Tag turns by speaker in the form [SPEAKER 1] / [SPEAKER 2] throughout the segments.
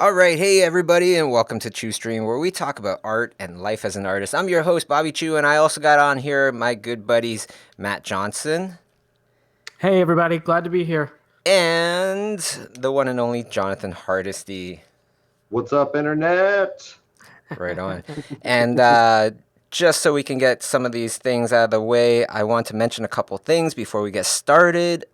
[SPEAKER 1] All right, hey everybody, and welcome to Chiu Stream, where we talk about art and life as an artist. I'm your host, Bobby Chiu, and I also got on here my good buddies Matt Johnson
[SPEAKER 2] Hey, everybody. Glad to be here.
[SPEAKER 1] and the one and only Jonathan Hardesty.
[SPEAKER 3] What's up, internet?
[SPEAKER 1] Right on. And just so we can get some of these things out of the way, I want to mention a couple things before we get started.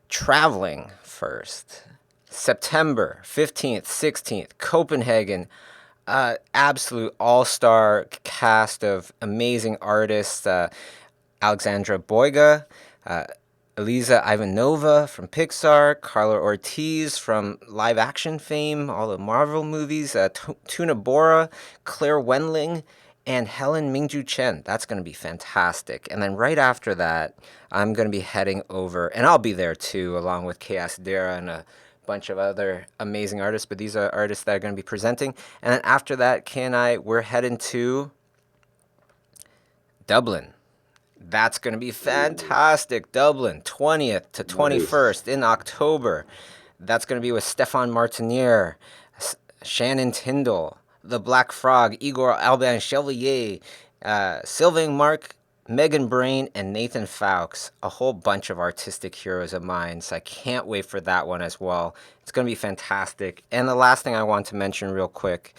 [SPEAKER 1] Traveling first. September 15th, 16th, Copenhagen. Absolute all-star cast of amazing artists. Alexandra Boyga, uh, Eliza Ivanova from Pixar, Carla Ortiz from live action fame, all the Marvel movies, Tuna Bora, Claire Wenling, and Helen Mingju Chen. That's going to be fantastic. And then right after that, I'm going to be heading over, and I'll be there too, along with Chaos Dara and a bunch of other amazing artists. But these are artists that are going to be presenting. And then after that, we're heading to Dublin. That's going to be fantastic. Dublin, 20th to 21st in October. That's going to be with Stefan Martinier, Shannon Tyndall, The Black Frog, Igor Alban Chevalier, Sylvain Mark, Megan Brain, and Nathan Fowkes. A whole bunch of artistic heroes of mine, so I can't wait for that one as well. It's going to be fantastic. And the last thing I want to mention real quick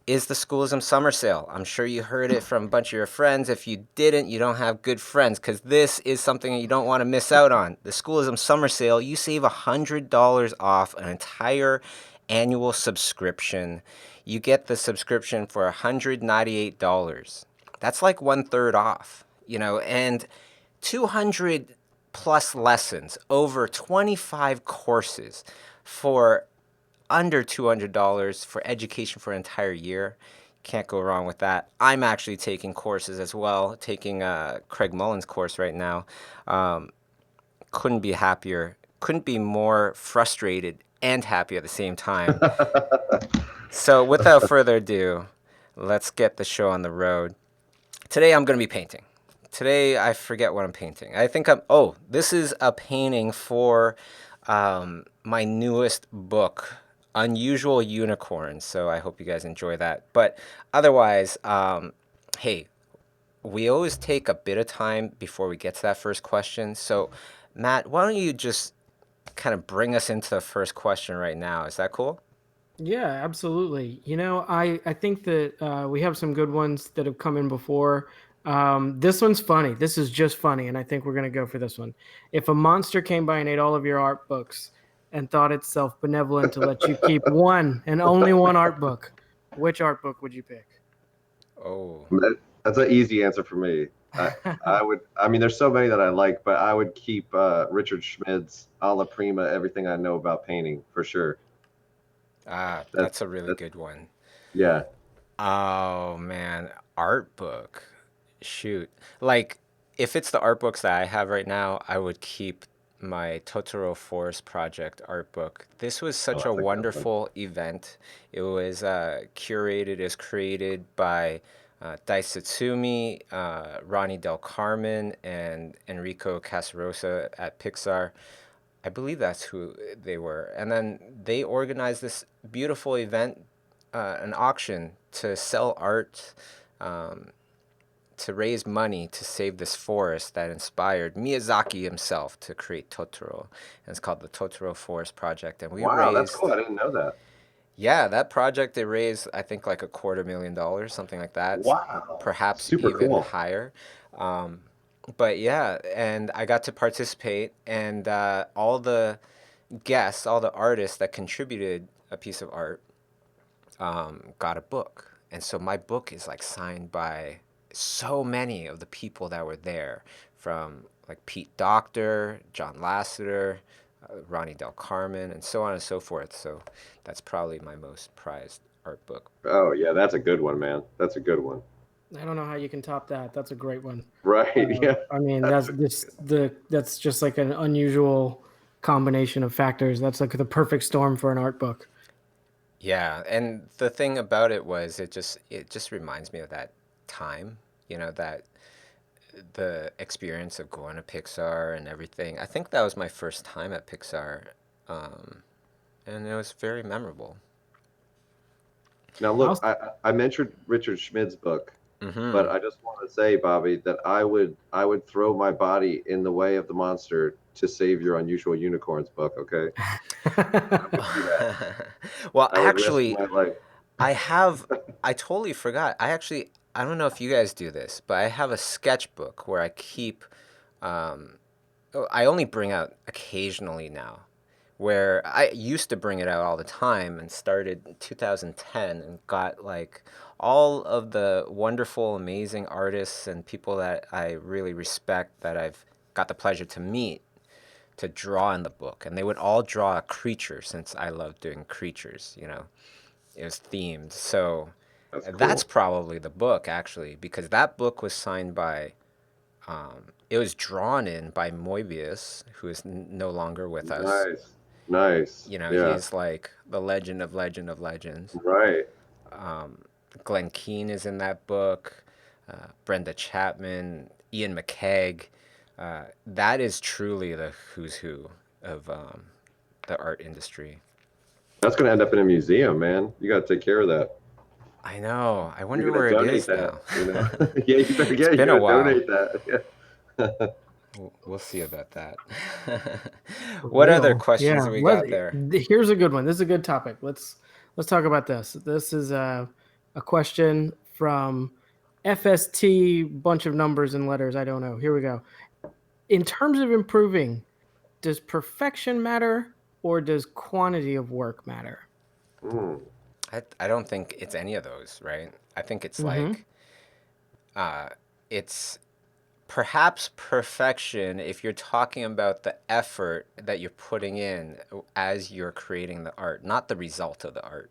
[SPEAKER 1] is the Schoolism Summer Sale. I'm sure you heard it from a bunch of your friends. If you didn't, you don't have good friends, because this is something you don't want to miss out on. The Schoolism Summer Sale, you save $100 off an entire annual subscription. You get the subscription for $198. That's like one third off, and 200 plus lessons, over 25 courses for under $200 for education for an entire year. Can't go wrong with that. I'm actually taking courses as well, taking Craig Mullen's course right now. Couldn't be happier, couldn't be more frustrated and happy at the same time. So without further ado, let's get the show on the road. Today I'm going to be painting. Today I forget what I'm painting. This is a painting for my newest book, Unusual Unicorns. So I hope you guys enjoy that. But otherwise, hey, we always take a bit of time before we get to that first question. So, Matt, why don't you just kind of bring us into the first question right now? Is that cool?
[SPEAKER 2] Yeah, absolutely. I think that we have some good ones that have come in before. This one's funny. This is just funny, and I think we're going to go for this one. If a monster came by and ate all of your art books and thought itself benevolent to let you keep one and only one art book, which art book would you pick?
[SPEAKER 1] Oh,
[SPEAKER 3] That's an easy answer for me. I would. I mean, there's so many that I like, but I would keep Richard Schmid's Alla Prima, Everything I Know About Painting for sure. That's
[SPEAKER 1] that's a really
[SPEAKER 3] that.
[SPEAKER 1] good one.
[SPEAKER 3] Yeah.
[SPEAKER 1] Oh man, art book. Shoot. Like, if it's the art books that I have right now, I would keep my Totoro Forest Project art book. This was
[SPEAKER 3] Oh,
[SPEAKER 1] such a
[SPEAKER 3] that's a good one.
[SPEAKER 1] wonderful event. It was created by Dai Satsumi, Ronnie Del Carmen, and Enrico Casarosa at Pixar. I believe that's who they were. And then they organized this beautiful event, an auction to sell art, um, to raise money to save this forest that inspired Miyazaki himself to create Totoro. And it's called the Totoro Forest Project. And we
[SPEAKER 3] Wow, that's
[SPEAKER 1] raised,
[SPEAKER 3] cool. I didn't know that.
[SPEAKER 1] yeah, that project, they raised, I think, like $250,000, something like that,
[SPEAKER 3] Wow,
[SPEAKER 1] perhaps
[SPEAKER 3] super
[SPEAKER 1] even
[SPEAKER 3] cool.
[SPEAKER 1] higher. Um, but yeah, and I got to participate, and all the artists that contributed a piece of art got a book. And so my book is like signed by so many of the people that were there, from like Pete Docter, John Lasseter, Ronnie Del Carmen, and so on and so forth. So that's probably my most prized art book.
[SPEAKER 3] Oh yeah, that's a good one, man. That's a good one.
[SPEAKER 2] I don't know how you can top that. That's a great one.
[SPEAKER 3] Right. Yeah.
[SPEAKER 2] I mean,
[SPEAKER 3] That's
[SPEAKER 2] that's just like an unusual combination of factors. That's like the perfect storm for an art book.
[SPEAKER 1] Yeah, and the thing about it was it just reminds me of that time, that the experience of going to Pixar and everything. I think that was my first time at Pixar, um, and it was very memorable.
[SPEAKER 3] Now, look,
[SPEAKER 2] I'll
[SPEAKER 3] I mentioned Richard Schmid's book, but
[SPEAKER 1] Mm-hmm.
[SPEAKER 3] I just want to say, Bobby, that I would throw my body in the way of the monster to save your Unusual Unicorns book. Okay, I would do that.
[SPEAKER 1] Well,
[SPEAKER 3] I would risk
[SPEAKER 1] actually,
[SPEAKER 3] my life.
[SPEAKER 1] I have, I totally forgot. I don't know if you guys do this, but I have a sketchbook where I keep, um, I only bring out occasionally now, where I used to bring it out all the time and started in 2010 and got like all of the wonderful, amazing artists and people that I really respect that I've got the pleasure to meet to draw in the book. And they would all draw a creature since I love doing creatures, it was themed. So
[SPEAKER 3] That's
[SPEAKER 1] that's
[SPEAKER 3] cool.
[SPEAKER 1] probably the book actually, because that book was signed by, it was drawn in by Moebius, who is no longer with us.
[SPEAKER 3] Nice, nice. Yeah,
[SPEAKER 1] He's like the legend of legends.
[SPEAKER 3] right.
[SPEAKER 1] Glenn Keane is in that book, Brenda Chapman, Ian McKeag. That is truly the who's who of the art industry.
[SPEAKER 3] That's going to end up in a museum, man. You got to take care of that.
[SPEAKER 1] I know. I
[SPEAKER 3] You're
[SPEAKER 1] wonder
[SPEAKER 3] going to
[SPEAKER 1] where it
[SPEAKER 3] donate
[SPEAKER 1] is
[SPEAKER 3] that,
[SPEAKER 1] now.
[SPEAKER 3] you know? Yeah, you better
[SPEAKER 1] It's
[SPEAKER 3] get it. You
[SPEAKER 1] been a
[SPEAKER 3] got to
[SPEAKER 1] while.
[SPEAKER 3] donate that. Yeah.
[SPEAKER 1] We'll see about that.
[SPEAKER 2] For
[SPEAKER 1] What other
[SPEAKER 2] real.
[SPEAKER 1] questions
[SPEAKER 2] Yeah.
[SPEAKER 1] do we got there?
[SPEAKER 2] Here's a good one. This is a good topic. Let's talk about this. This is a question from FST, bunch of numbers and letters. I don't know. Here we go. In terms of improving, does perfection matter or does quantity of work matter?
[SPEAKER 3] Mm,
[SPEAKER 1] I don't think it's any of those, right? I think it's
[SPEAKER 2] Mm-hmm.
[SPEAKER 1] like, it's perhaps perfection if you're talking about the effort that you're putting in as you're creating the art, not the result of the art.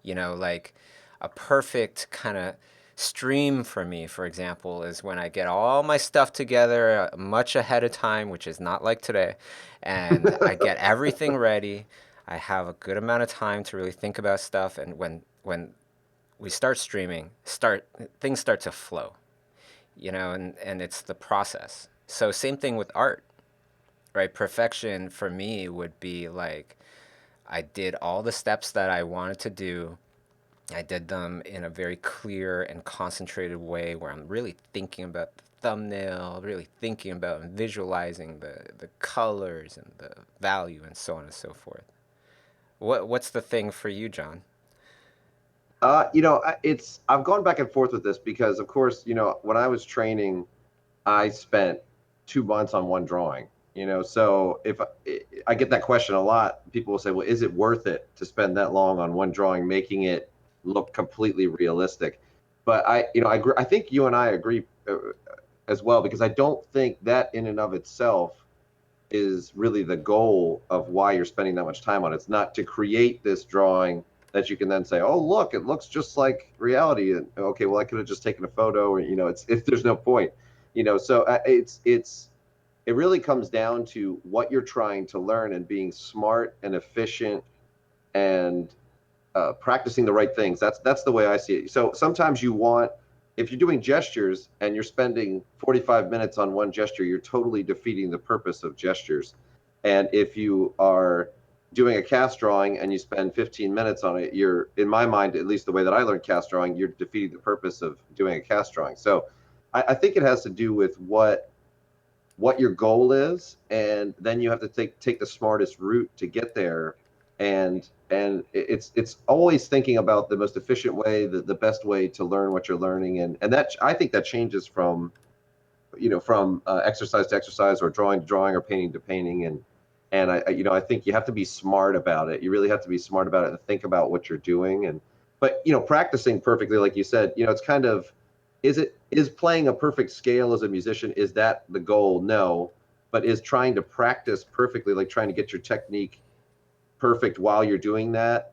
[SPEAKER 1] Like a perfect kind of stream for me, for example, is when I get all my stuff together much ahead of time, which is not like today, and I get everything ready. I have a good amount of time to really think about stuff, and when we start streaming, start things start to flow, and it's the process. So same thing with art, right? Perfection for me would be like I did all the steps that I wanted to do. I did them in a very clear and concentrated way where I'm really thinking about the thumbnail, really thinking about and visualizing the colors and the value and so on and so forth. What's the thing for you, John?
[SPEAKER 3] I've gone back and forth with this because, of course, when I was training, I spent 2 months on one drawing. So if I get that question a lot, people will say, "Well, is it worth it to spend that long on one drawing, making it look completely realistic?" But I think you and I agree as well, because I don't think that in and of itself is really the goal of why you're spending that much time on it. It's not to create this drawing that you can then say, "Oh, look, it looks just like reality." And okay, well, I could have just taken a photo, or there's no point. So it really comes down to what you're trying to learn and being smart and efficient and practicing the right things. That's the way I see it. So sometimes if you're doing gestures and you're spending 45 minutes on one gesture, you're totally defeating the purpose of gestures. And if you are doing a cast drawing and you spend 15 minutes on it, in my mind, at least the way that I learned cast drawing, you're defeating the purpose of doing a cast drawing. So I think it has to do with what your goal is, and then you have to take the smartest route to get there. And it's always thinking about the most efficient way, the best way to learn what you're learning. And that, I think, that changes from exercise to exercise, or drawing to drawing, or painting to painting. And I think you have to be smart about it. You really have to be smart about it and think about what you're doing. But practicing perfectly, like you said, it's kind of, is playing a perfect scale as a musician, is that the goal? No. But is trying to practice perfectly, like trying to get your technique perfect while you're doing that,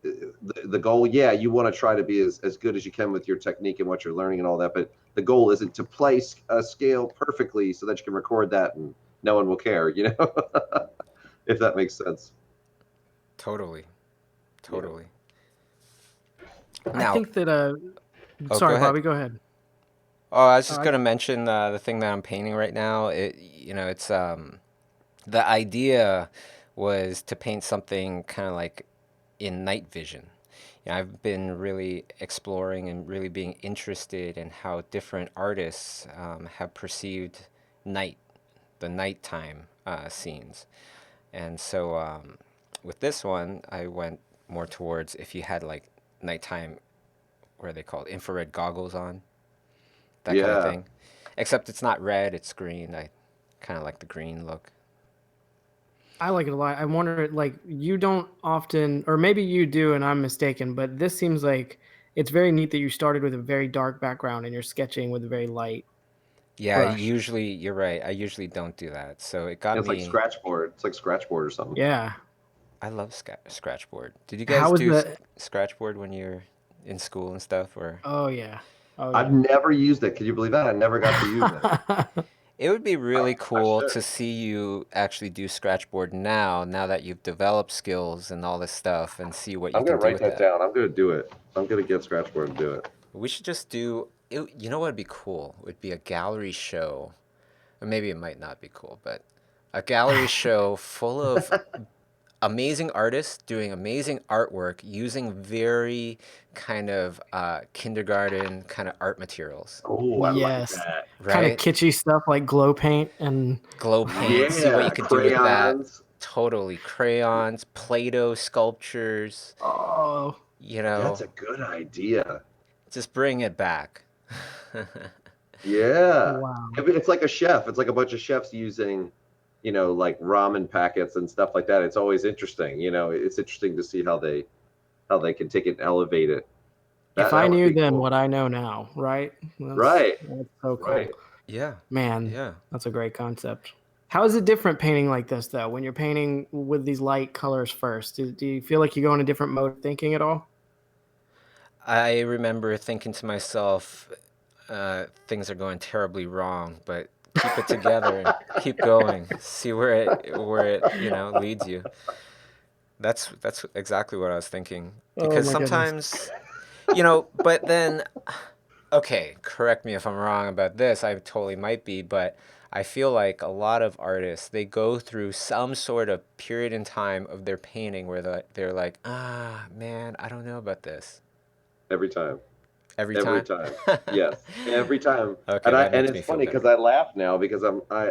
[SPEAKER 3] the goal? Yeah, you want to try to be as good as you can with your technique and what you're learning and all that, but the goal isn't to play a scale perfectly so that you can record that and no one will care, if that makes sense.
[SPEAKER 1] Totally,
[SPEAKER 3] Yeah.
[SPEAKER 1] totally.
[SPEAKER 2] I
[SPEAKER 1] Now,
[SPEAKER 2] think that
[SPEAKER 1] oh, go
[SPEAKER 2] sorry,
[SPEAKER 1] ahead.
[SPEAKER 2] Bobby, go ahead.
[SPEAKER 1] Oh, I was just
[SPEAKER 2] I
[SPEAKER 1] gonna mention the thing that I'm painting right now. It's the idea was to paint something kind of like in night vision. Yeah, I've been really exploring and really being interested in how different artists have perceived night, the nighttime scenes. And so with this one, I went more towards if you had like nighttime, what are they called? Infrared goggles on, that kind of
[SPEAKER 3] Yeah.
[SPEAKER 1] thing. Except it's not red, it's green. I kind of like the green look.
[SPEAKER 2] I like it a lot. I wonder, like, you don't often, or maybe you do, and I'm mistaken, but this seems like it's very neat that you started with a very dark background and you're sketching with a very light
[SPEAKER 1] Yeah,
[SPEAKER 2] brush.
[SPEAKER 1] usually you're right. I usually don't do that. So it got
[SPEAKER 3] It's like
[SPEAKER 1] me.
[SPEAKER 3] scratchboard. It's like scratchboard or something.
[SPEAKER 2] Yeah.
[SPEAKER 1] I love scratchboard. Did you
[SPEAKER 2] How
[SPEAKER 1] guys
[SPEAKER 2] was
[SPEAKER 1] do
[SPEAKER 2] the?
[SPEAKER 1] scratchboard when you're in school and stuff? Or
[SPEAKER 2] Oh yeah. Oh
[SPEAKER 3] I've
[SPEAKER 2] yeah.
[SPEAKER 3] never used it. Can you believe that? I never got to use it.
[SPEAKER 1] it would be really
[SPEAKER 3] I
[SPEAKER 1] cool
[SPEAKER 3] should.
[SPEAKER 1] to see you actually do scratchboard now, now that you've developed skills and all this stuff, and see what you
[SPEAKER 3] I'm gonna
[SPEAKER 1] can do
[SPEAKER 3] write
[SPEAKER 1] with
[SPEAKER 3] that
[SPEAKER 1] that.
[SPEAKER 3] down. I'm gonna do it. I'm gonna get scratchboard and do it.
[SPEAKER 1] We should just do it. You know what would be cool? It would be a gallery show. Or maybe it might not be cool, but a gallery show full of amazing artists doing amazing artwork using very kind of kindergarten kind of art materials,
[SPEAKER 3] Oh, I like
[SPEAKER 2] Yes.
[SPEAKER 3] that.
[SPEAKER 2] Kind of
[SPEAKER 1] right?
[SPEAKER 2] kitschy stuff like glow paint and
[SPEAKER 1] Glow paint, see what you
[SPEAKER 3] Yeah,
[SPEAKER 1] could do with that.
[SPEAKER 3] crayons.
[SPEAKER 1] Totally. Crayons, Play-Doh sculptures,
[SPEAKER 2] oh
[SPEAKER 1] you
[SPEAKER 3] That's
[SPEAKER 1] know,
[SPEAKER 3] a good idea.
[SPEAKER 1] just bring it back.
[SPEAKER 3] Yeah. I
[SPEAKER 2] wow.
[SPEAKER 3] mean, it's like a chef. It's like a bunch of chefs using, like ramen packets and stuff like that. It's always interesting. It's interesting to see how they can take it and elevate it. That
[SPEAKER 2] If
[SPEAKER 3] that
[SPEAKER 2] I
[SPEAKER 3] would
[SPEAKER 2] knew
[SPEAKER 3] be
[SPEAKER 2] then
[SPEAKER 3] cool.
[SPEAKER 2] what I know now, right?
[SPEAKER 3] Right.
[SPEAKER 2] That's so
[SPEAKER 3] Right.
[SPEAKER 2] cool.
[SPEAKER 1] Yeah.
[SPEAKER 2] Man,
[SPEAKER 1] Yeah.
[SPEAKER 2] that's a great concept. How is it different painting like this though? When you're painting with these light colors first, do you feel like you go in a different mode of thinking at all?
[SPEAKER 1] I remember thinking to myself, things are going terribly wrong, but keep it together and keep going. See where it leads you. That's exactly what I was thinking.
[SPEAKER 2] Oh
[SPEAKER 1] Because
[SPEAKER 2] my goodness.
[SPEAKER 1] but then okay, correct me if I'm wrong about this. I totally might be, but I feel like a lot of artists, they go through some sort of period in time of their painting where they're like, "Ah, man, I don't know about this."
[SPEAKER 3] Every time.
[SPEAKER 1] Every
[SPEAKER 3] Every
[SPEAKER 1] time?
[SPEAKER 3] time. Yes. Every time.
[SPEAKER 1] Okay,
[SPEAKER 3] And I
[SPEAKER 1] that
[SPEAKER 3] and
[SPEAKER 1] makes me
[SPEAKER 3] it's
[SPEAKER 1] feel
[SPEAKER 3] funny because
[SPEAKER 1] better.
[SPEAKER 3] I laugh now because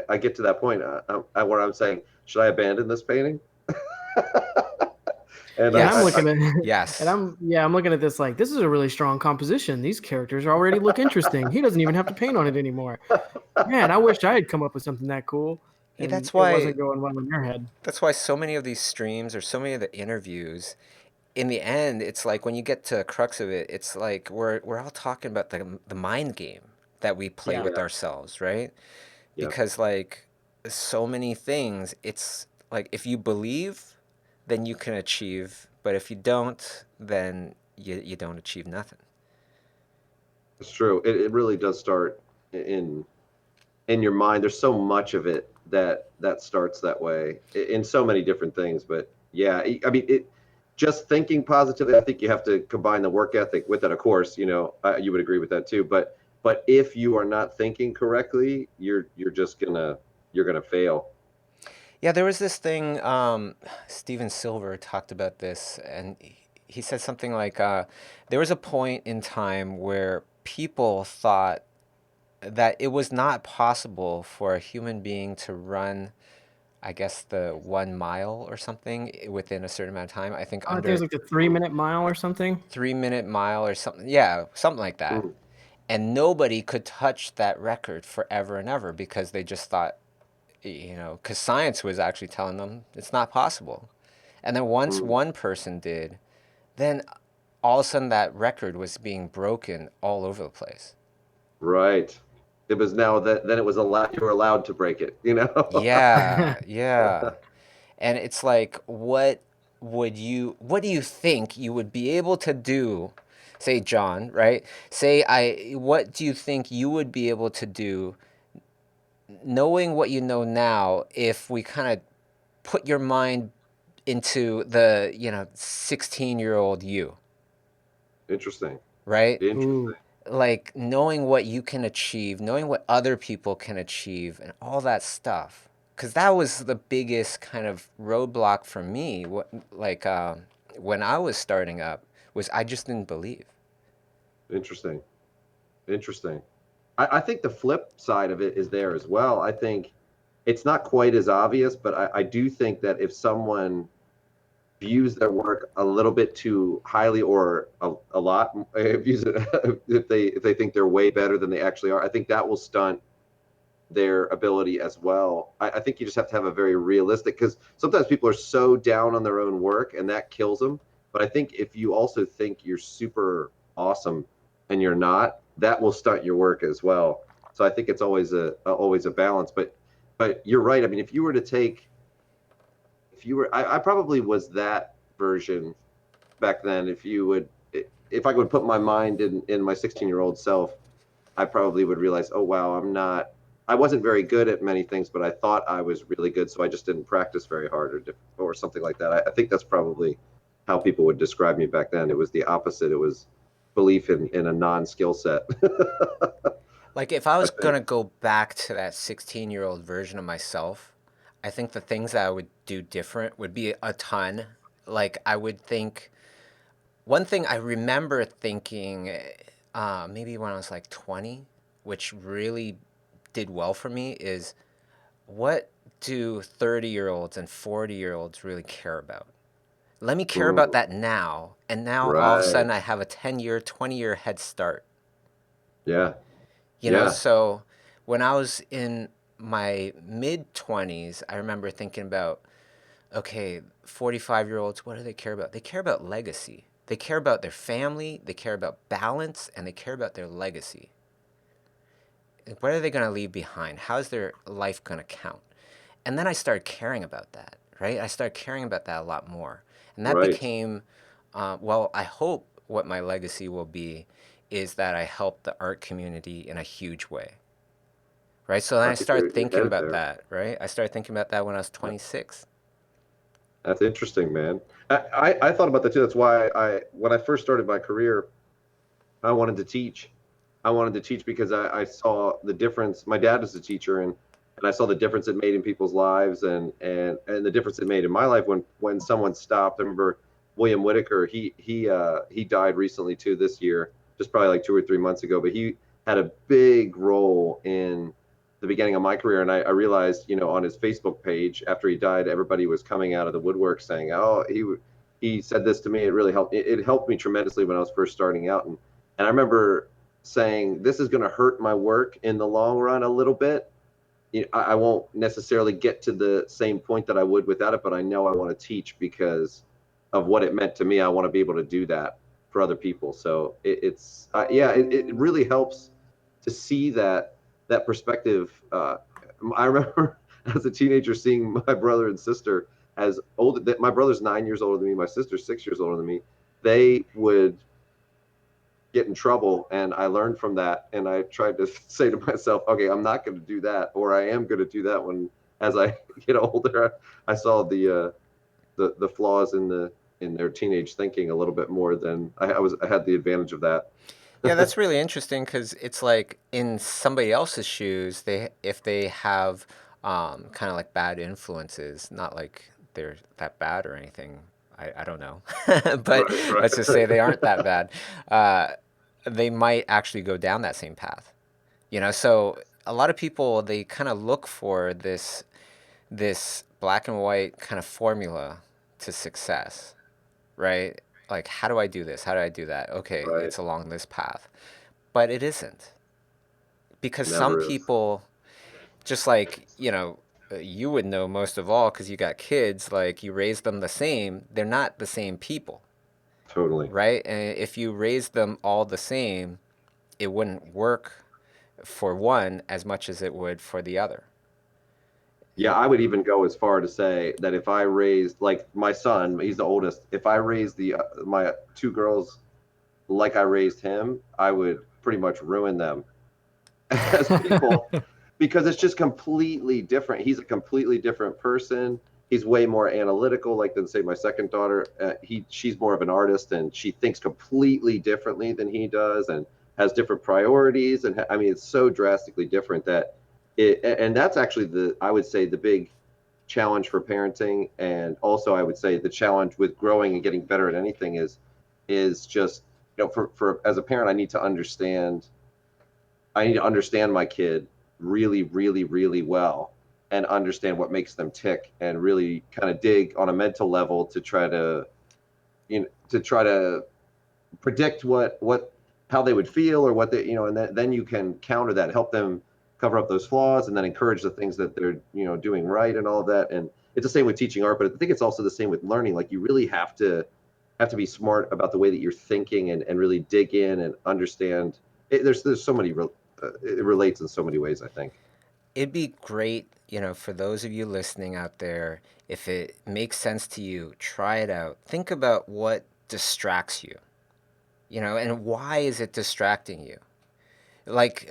[SPEAKER 3] I get to that point where I'm saying, should I abandon this painting? And
[SPEAKER 2] And I'm
[SPEAKER 1] Yes.
[SPEAKER 2] looking at and
[SPEAKER 1] Yes.
[SPEAKER 2] I'm looking at this like this is a really strong composition. These characters already look interesting. He doesn't even have to paint on it anymore. Man, I wish I had come up with something that cool
[SPEAKER 1] Hey,
[SPEAKER 2] and
[SPEAKER 1] that's
[SPEAKER 2] it
[SPEAKER 1] why
[SPEAKER 2] wasn't going well in your head.
[SPEAKER 1] that's why so many of these streams or so many of the interviews, in the end, it's like when you get to the crux of it, it's like we're all talking about the mind game that we play
[SPEAKER 2] Yeah.
[SPEAKER 1] with
[SPEAKER 3] Yeah.
[SPEAKER 1] ourselves, right?
[SPEAKER 3] Yep.
[SPEAKER 1] Because like so many things, it's like if you believe, then you can achieve, but if you don't, then you don't achieve nothing.
[SPEAKER 3] It's true. It really does start in your mind. There's so much of it that starts that way in so many different things. But yeah, I mean, it just thinking positively. I think you have to combine the work ethic with it. Of course, you would agree with that too. But if you are not thinking correctly, you're just gonna fail.
[SPEAKER 1] Yeah, there was this thing, Steven Silver talked about this, and he said something like, there was a point in time where people thought that it was not possible for a human being to run, I guess, the 1 mile or something within a certain amount of time. I think
[SPEAKER 2] I think it was
[SPEAKER 1] under
[SPEAKER 2] like the 3 minute mile or something.
[SPEAKER 1] 3 minute mile or something. Yeah, something like that.
[SPEAKER 3] Mm,
[SPEAKER 1] And nobody could touch that record forever and ever because they just thought, because science was actually telling them it's not possible. And then once
[SPEAKER 3] mm.
[SPEAKER 1] one person did, then all of a sudden that record was being broken all over the place.
[SPEAKER 3] Right. It was now that then it was allowed. You were allowed to break it.
[SPEAKER 1] Yeah, yeah. And it's like, what do you think you would be able to do? Say, John, right? What do you think you would be able to do knowing what you know now if we kind of put your mind into the 16-year-old you,
[SPEAKER 3] Interesting.
[SPEAKER 1] right?
[SPEAKER 2] Ooh.
[SPEAKER 3] Interesting.
[SPEAKER 1] Like knowing what you can achieve, knowing what other people can achieve, and all that stuff. Because that was the biggest kind of roadblock for me. When I was starting up, was I just didn't believe.
[SPEAKER 3] Interesting. Interesting. I think the flip side of it is there as well. I think it's not quite as obvious, but I do think that if someone views their work a little bit too highly or a lot, views it, if they think they're way better than they actually are, I think that will stunt their ability as well. I think you just have to have a very realistic, because sometimes people are so down on their own work and that kills them. But I think if you also think you're super awesome and you're not, that will stunt your work as well. So I think it's always a balance. But you're right. I mean, if you were to take, if you were, I probably was that version back then. If I could put my mind in my 16-year-old self, I probably would realize, oh wow, I wasn't very good at many things, but I thought I was really good, so I just didn't practice very hard, or something like that. I think that's probably how people would describe me back then. It was the opposite. It was belief in a non-skill set.
[SPEAKER 1] Like if I
[SPEAKER 3] I
[SPEAKER 1] was
[SPEAKER 3] think.
[SPEAKER 1] gonna go back to that 16-year-old version of myself, I think the things that I would do different would be a ton. Like I would think one thing I remember thinking, maybe when I was like 20, which really did well for me, is what do 30-year-olds and 40-year-olds really care about? Let me care about
[SPEAKER 3] Mm,
[SPEAKER 1] that now. And now all of a
[SPEAKER 3] right.
[SPEAKER 1] sudden I have a 10-year, 20-year head start.
[SPEAKER 3] Yeah.
[SPEAKER 1] You know,
[SPEAKER 3] Yeah.
[SPEAKER 1] so when I was in my mid 20s, I remember thinking about, okay, 45-year-olds, what do they care about? They care about legacy. They care about their family, they care about balance, and they care about their legacy. What are they going to leave behind? How's their life going to count? And then I started caring about that, right? I started caring about that a lot more. And that
[SPEAKER 3] Right.
[SPEAKER 1] became, well, I hope what my legacy will be is that I helped the art community in a huge way, right? So then
[SPEAKER 3] I
[SPEAKER 1] I
[SPEAKER 3] think
[SPEAKER 1] started
[SPEAKER 3] you're
[SPEAKER 1] thinking
[SPEAKER 3] headed
[SPEAKER 1] about
[SPEAKER 3] there.
[SPEAKER 1] that, right? I started thinking about that when I was
[SPEAKER 3] Yeah.
[SPEAKER 1] 26.
[SPEAKER 3] That's interesting, man. I thought about that too. That's why when I first started my career, I wanted to teach. I wanted to teach because I saw the difference. My dad is a teacher, and I saw the difference it made in people's lives, and the difference it made in my life when someone stopped. I remember William Whitaker. He died recently too, this year, just probably like 2 or 3 months ago. But he had a big role in the beginning of my career, and I realized, on his Facebook page after he died, everybody was coming out of the woodwork saying, "Oh, he said this to me. It really helped. It helped me tremendously when I was first starting out." And I remember saying, this is going to hurt my work in the long run a little bit. I won't necessarily get to the same point that I would without it, but I know I want to teach because of what it meant to me. I want to be able to do that for other people. So it really helps to see that perspective. I remember as a teenager seeing my brother and sister as old. My brother's 9 years older than me. My sister's 6 years older than me. They would get in trouble, and I learned from that, and I tried to say to myself, okay, I'm not going to do that, or I am going to do that when, as I get older. I saw the flaws in their teenage thinking a little bit more than I had the advantage of that.
[SPEAKER 1] Yeah, that's really interesting because it's like in somebody else's shoes, they if they have kind of like bad influences, not like they're that bad or anything. I don't know, but
[SPEAKER 3] Right,
[SPEAKER 1] let's just say
[SPEAKER 3] right.
[SPEAKER 1] they aren't that bad. Uh, they might actually go down that same path. You know, so a lot of people they kind of look for this black and white kind of formula to success, right? Like, how do I do this? How do I do that? Okay,
[SPEAKER 3] Right.
[SPEAKER 1] it's along this path. But it isn't. Because some
[SPEAKER 3] Never is.
[SPEAKER 1] people, just like, you would know most of all because you got kids, like, you raise them the same, they're not the same people,
[SPEAKER 3] Totally.
[SPEAKER 1] right? And if you raise them all the same, it wouldn't work for one as much as it would for the other.
[SPEAKER 3] Yeah, I would even go as far to say that if I raised, like, my son, he's the oldest, if I raised the my two girls like I raised him, I would pretty much ruin them as people, because it's just completely different. He's a completely different person. He's way more analytical, like, than say my second daughter. She's more of an artist, and she thinks completely differently than he does, and has different priorities. And I mean, it's so drastically different that and that's actually I would say the big challenge for parenting, and also I would say the challenge with growing and getting better at anything is just, for as a parent, I need to understand my kid really, really, really well and understand what makes them tick and really kind of dig on a mental level to try to, to try to predict how they would feel or what they, and then you can counter that, help them cover up those flaws and then encourage the things that they're, doing right and all of that. And it's the same with teaching art, but I think it's also the same with learning. Like you really have to be smart about the way that you're thinking and really dig in and understand. There's so many it relates in so many ways, I think.
[SPEAKER 1] It'd be great, for those of you listening out there, if it makes sense to you, try it out. Think about what distracts you, and why is it distracting you? Like,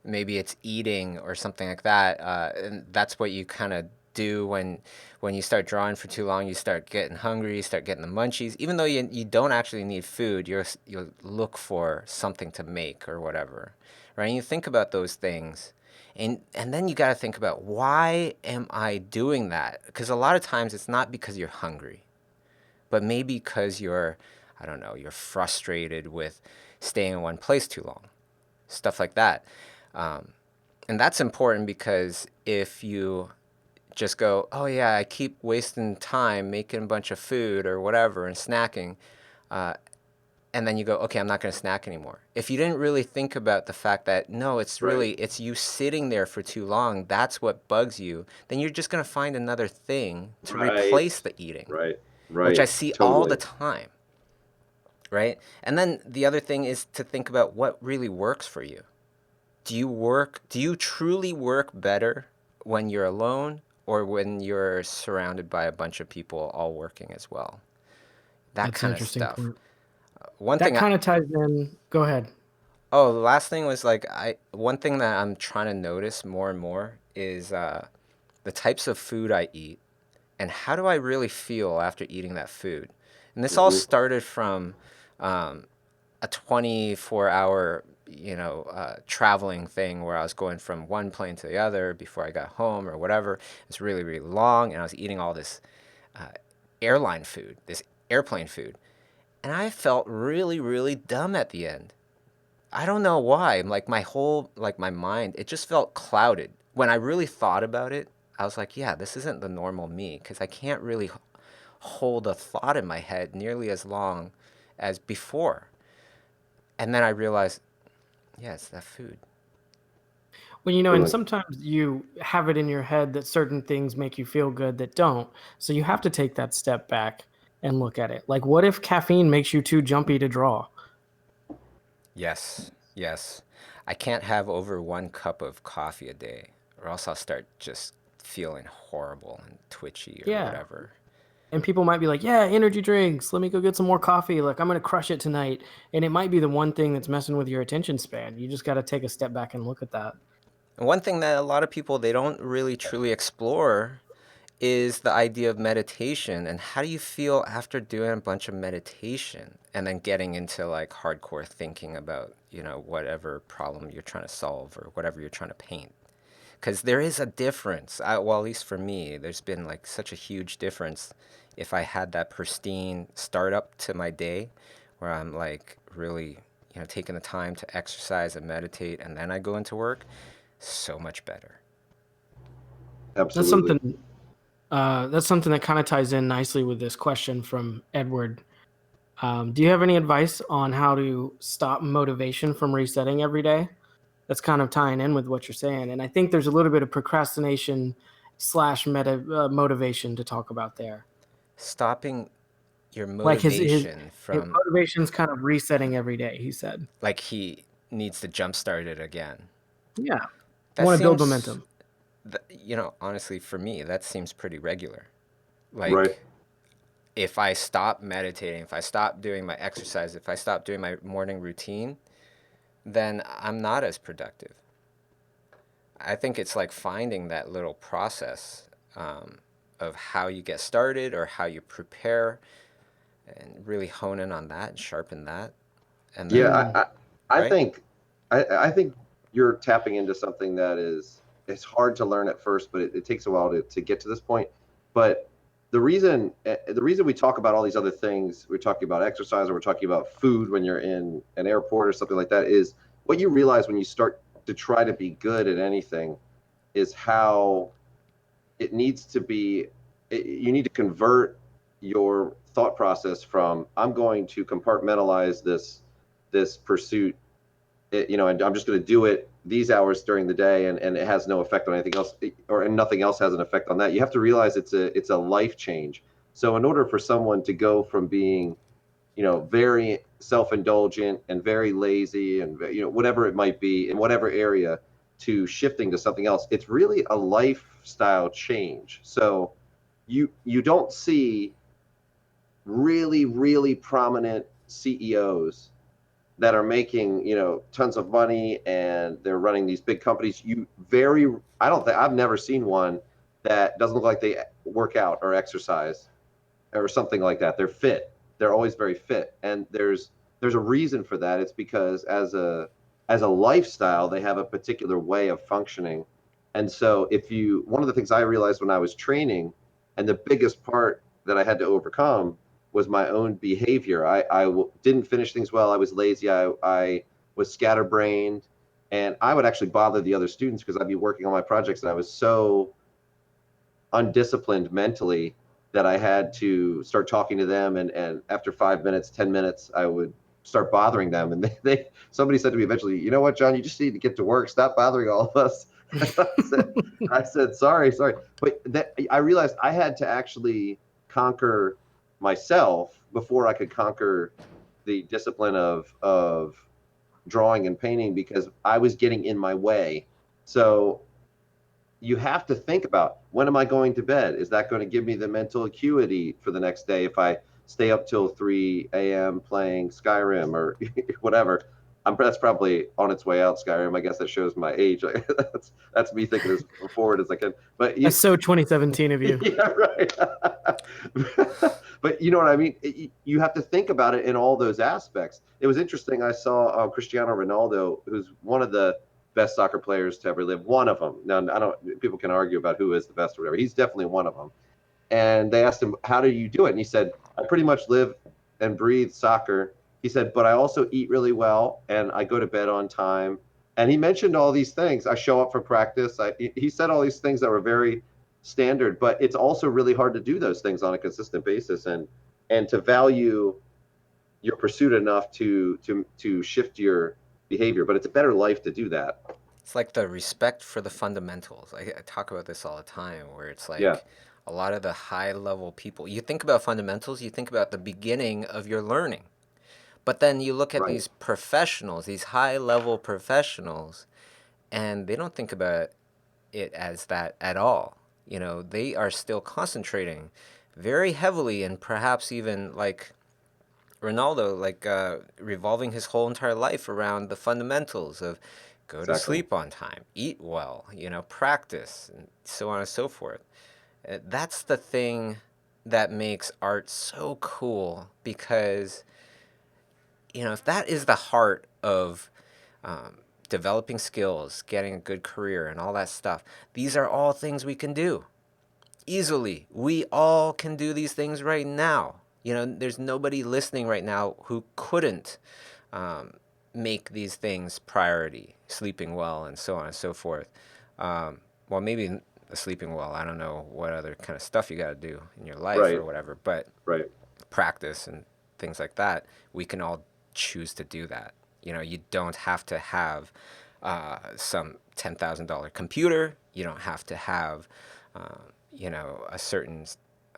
[SPEAKER 1] maybe it's eating or something like that. And that's what you kind of do when you start drawing for too long. You start getting hungry, you start getting the munchies. Even though you don't actually need food, you'll look for something to make or whatever, right? And you think about those things, and then you got to think about, why am I doing that? Because a lot of times it's not because you're hungry, but maybe because I don't know, you're frustrated with staying in one place too long, stuff like that. Um, and that's important, because if you just go, oh yeah, I keep wasting time making a bunch of food or whatever and snacking, uh, and then you go, okay, I'm not going to snack anymore. If you didn't really think about the fact that, no,
[SPEAKER 3] Right.
[SPEAKER 1] it's you sitting there for too long, that's what bugs you, then you're just going to find another thing to
[SPEAKER 3] Right.
[SPEAKER 1] replace the eating,
[SPEAKER 3] Right.
[SPEAKER 1] which I
[SPEAKER 3] Right.
[SPEAKER 1] see all the
[SPEAKER 3] Totally.
[SPEAKER 1] time, right? And then the other thing is to think about what really works for you. Do you truly work better when you're alone, or when you're surrounded by a bunch of people all working as well? That
[SPEAKER 2] That's an
[SPEAKER 1] kind of
[SPEAKER 2] interesting
[SPEAKER 1] stuff.
[SPEAKER 2] point.
[SPEAKER 1] One
[SPEAKER 2] That
[SPEAKER 1] thing
[SPEAKER 2] kind of ties in. Go ahead.
[SPEAKER 1] Oh, the last thing was, like, one thing that I'm trying to notice more and more is the types of food I eat, and how do I really feel after eating that food. And this all
[SPEAKER 3] Hmm.
[SPEAKER 1] started from um, a 24-hour, traveling thing, where I was going from one plane to the other before I got home or whatever. It's really, really long, and I was eating all this uh, airline food, this airplane food, and I felt really, really dumb at the end. I don't know why. Like my mind, it just felt clouded. When I really thought about it, I was like, yeah, this isn't the normal me, because I can't really hold a thought in my head nearly as long as before. And then I realized, yeah, it's that food.
[SPEAKER 2] Well, and
[SPEAKER 3] Totally.
[SPEAKER 2] sometimes you have it in your head that certain things make you feel good that don't. So you have to take that step back and look at it. Like, what if caffeine makes you too jumpy to draw?
[SPEAKER 1] Yes, yes. I can't have over 1 cup of coffee a day, or else I'll start just feeling horrible and twitchy or
[SPEAKER 2] Yeah.
[SPEAKER 1] whatever.
[SPEAKER 2] And people might be like, yeah, energy drinks. Let me go get some more coffee. Like, I'm going to crush it tonight. And it might be the one thing that's messing with your attention span. You just got to take a step back and look at that.
[SPEAKER 1] And one thing that a lot of people, they don't really truly explore is the idea of meditation, and how do you feel after doing a bunch of meditation and then getting into like hardcore thinking about, whatever problem you're trying to solve or whatever you're trying to paint. Because there is a difference. Well, at least for me, there's been like such a huge difference if I had that pristine startup to my day, where I'm like really, taking the time to exercise and meditate, and then I go into work. So much better.
[SPEAKER 2] That's
[SPEAKER 3] Absolutely.
[SPEAKER 2] something. That's something that kind of ties in nicely with this question from Edward. Do you have any advice on how to stop motivation from resetting every day? That's kind of tying in with what you're saying, and I think there's a little bit of procrastination slash motivation to talk about there.
[SPEAKER 1] Stopping your
[SPEAKER 2] Like
[SPEAKER 1] motivation
[SPEAKER 2] his
[SPEAKER 1] from,
[SPEAKER 2] motivation's kind of resetting every day. He said,
[SPEAKER 1] like, he needs to jumpstart it again.
[SPEAKER 2] "Yeah, I
[SPEAKER 1] That
[SPEAKER 2] want to build
[SPEAKER 1] seems,
[SPEAKER 2] momentum."
[SPEAKER 1] honestly, for me, that seems pretty regular.
[SPEAKER 3] Right.
[SPEAKER 1] Like, if I stop meditating, if I stop doing my exercise, if I stop doing my morning routine, then I'm not as productive. I think it's like finding that little process, of how you get started or how you prepare, and really hone in on that and sharpen that. And
[SPEAKER 3] Yeah.
[SPEAKER 1] then,
[SPEAKER 2] Mm,
[SPEAKER 3] I
[SPEAKER 1] right?
[SPEAKER 3] think, I think you're tapping into something that is, it's hard to learn at first, but it takes a while to get to this point. But the reason we talk about all these other things, we're talking about exercise or we're talking about food when you're in an airport or something like that, is what you realize when you start to try to be good at anything is how it needs to be you need to convert your thought process from I'm going to compartmentalize this pursuit, and I'm just going to do it these hours during the day, and it has no effect on anything else, and nothing else has an effect on that. You have to realize it's a life change. So in order for someone to go from being, very self-indulgent and very lazy and, whatever it might be in whatever area, to shifting to something else, it's really a lifestyle change. So you don't see really, really prominent CEOs that are making, tons of money and they're running these big companies. I don't think I've never seen one that doesn't look like they work out or exercise or something like that. They're fit. They're always very fit, and there's a reason for that. It's because as a lifestyle, they have a particular way of functioning. And so, one of the things I realized when I was training, and the biggest part that I had to overcome was my own behavior. Didn't finish things well. I was lazy. I was scatterbrained, and I would actually bother the other students because I'd be working on my projects, and I was so undisciplined mentally that I had to start talking to them, and after 5 minutes, 10 minutes, I would start bothering them, and somebody said to me eventually, you know what, John, you just need to get to work, stop bothering all of us. I said sorry, but I realized I had to actually conquer myself before I could conquer the discipline of drawing and painting, because I was getting in my way. So you have to think about, when am I going to bed? Is that going to give me the mental acuity for the next day if I stay up till 3 a.m. playing Skyrim or whatever? That's probably on its way out, Skyrim. I guess that shows my age. That's me thinking as forward as I can. But
[SPEAKER 2] That's so 2017 of you.
[SPEAKER 3] yeah, right. But you know what I mean? You have to think about it in all those aspects. It was interesting. I saw Cristiano Ronaldo, who's one of the best soccer players to ever live. One of them. Now, I don't. People can argue about who is the best or whatever. He's definitely one of them. And they asked him, "How do you do it?" And he said, "I pretty much live and breathe soccer." He said, "But I also eat really well, and I go to bed on time." And he mentioned all these things. I show up for practice. He said all these things that were very standard, but it's also really hard to do those things on a consistent basis, and to value your pursuit enough to shift your behavior. But it's a better life to do that.
[SPEAKER 1] It's like the respect for the fundamentals. I talk about this all the time, where it's
[SPEAKER 3] Yeah,
[SPEAKER 1] like a lot of the high level people, you think about fundamentals, you think about the beginning of your learning. But then you look at
[SPEAKER 3] right.
[SPEAKER 1] these professionals, these high level professionals, and they don't think about it as that at all. They are still concentrating very heavily, and perhaps even like Ronaldo, like revolving his whole entire life around the fundamentals of go to
[SPEAKER 3] Exactly.
[SPEAKER 1] sleep on time, eat well, practice, and so on and so forth. That's the thing that makes art so cool, because if that is the heart of developing skills, getting a good career, and all that stuff, these are all things we can do easily. We all can do these things right now. There's nobody listening right now who couldn't um, make these things priority, sleeping well, and so on and so forth. Well, maybe sleeping well. I don't know what other kind of stuff you got to do in your life
[SPEAKER 3] Right.
[SPEAKER 1] or whatever, but
[SPEAKER 3] Right.
[SPEAKER 1] practice and things like that, we can all choose to do that. You don't have to have some $10,000 computer. You don't have to have, a certain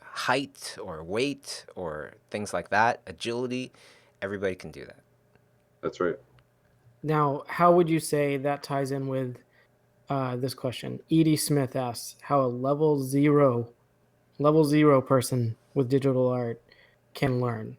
[SPEAKER 1] height or weight or things like that, agility. Everybody can do that.
[SPEAKER 3] That's right.
[SPEAKER 2] Now, how would you say that ties in with this question? Edie Smith asks how a level zero person with digital art can learn.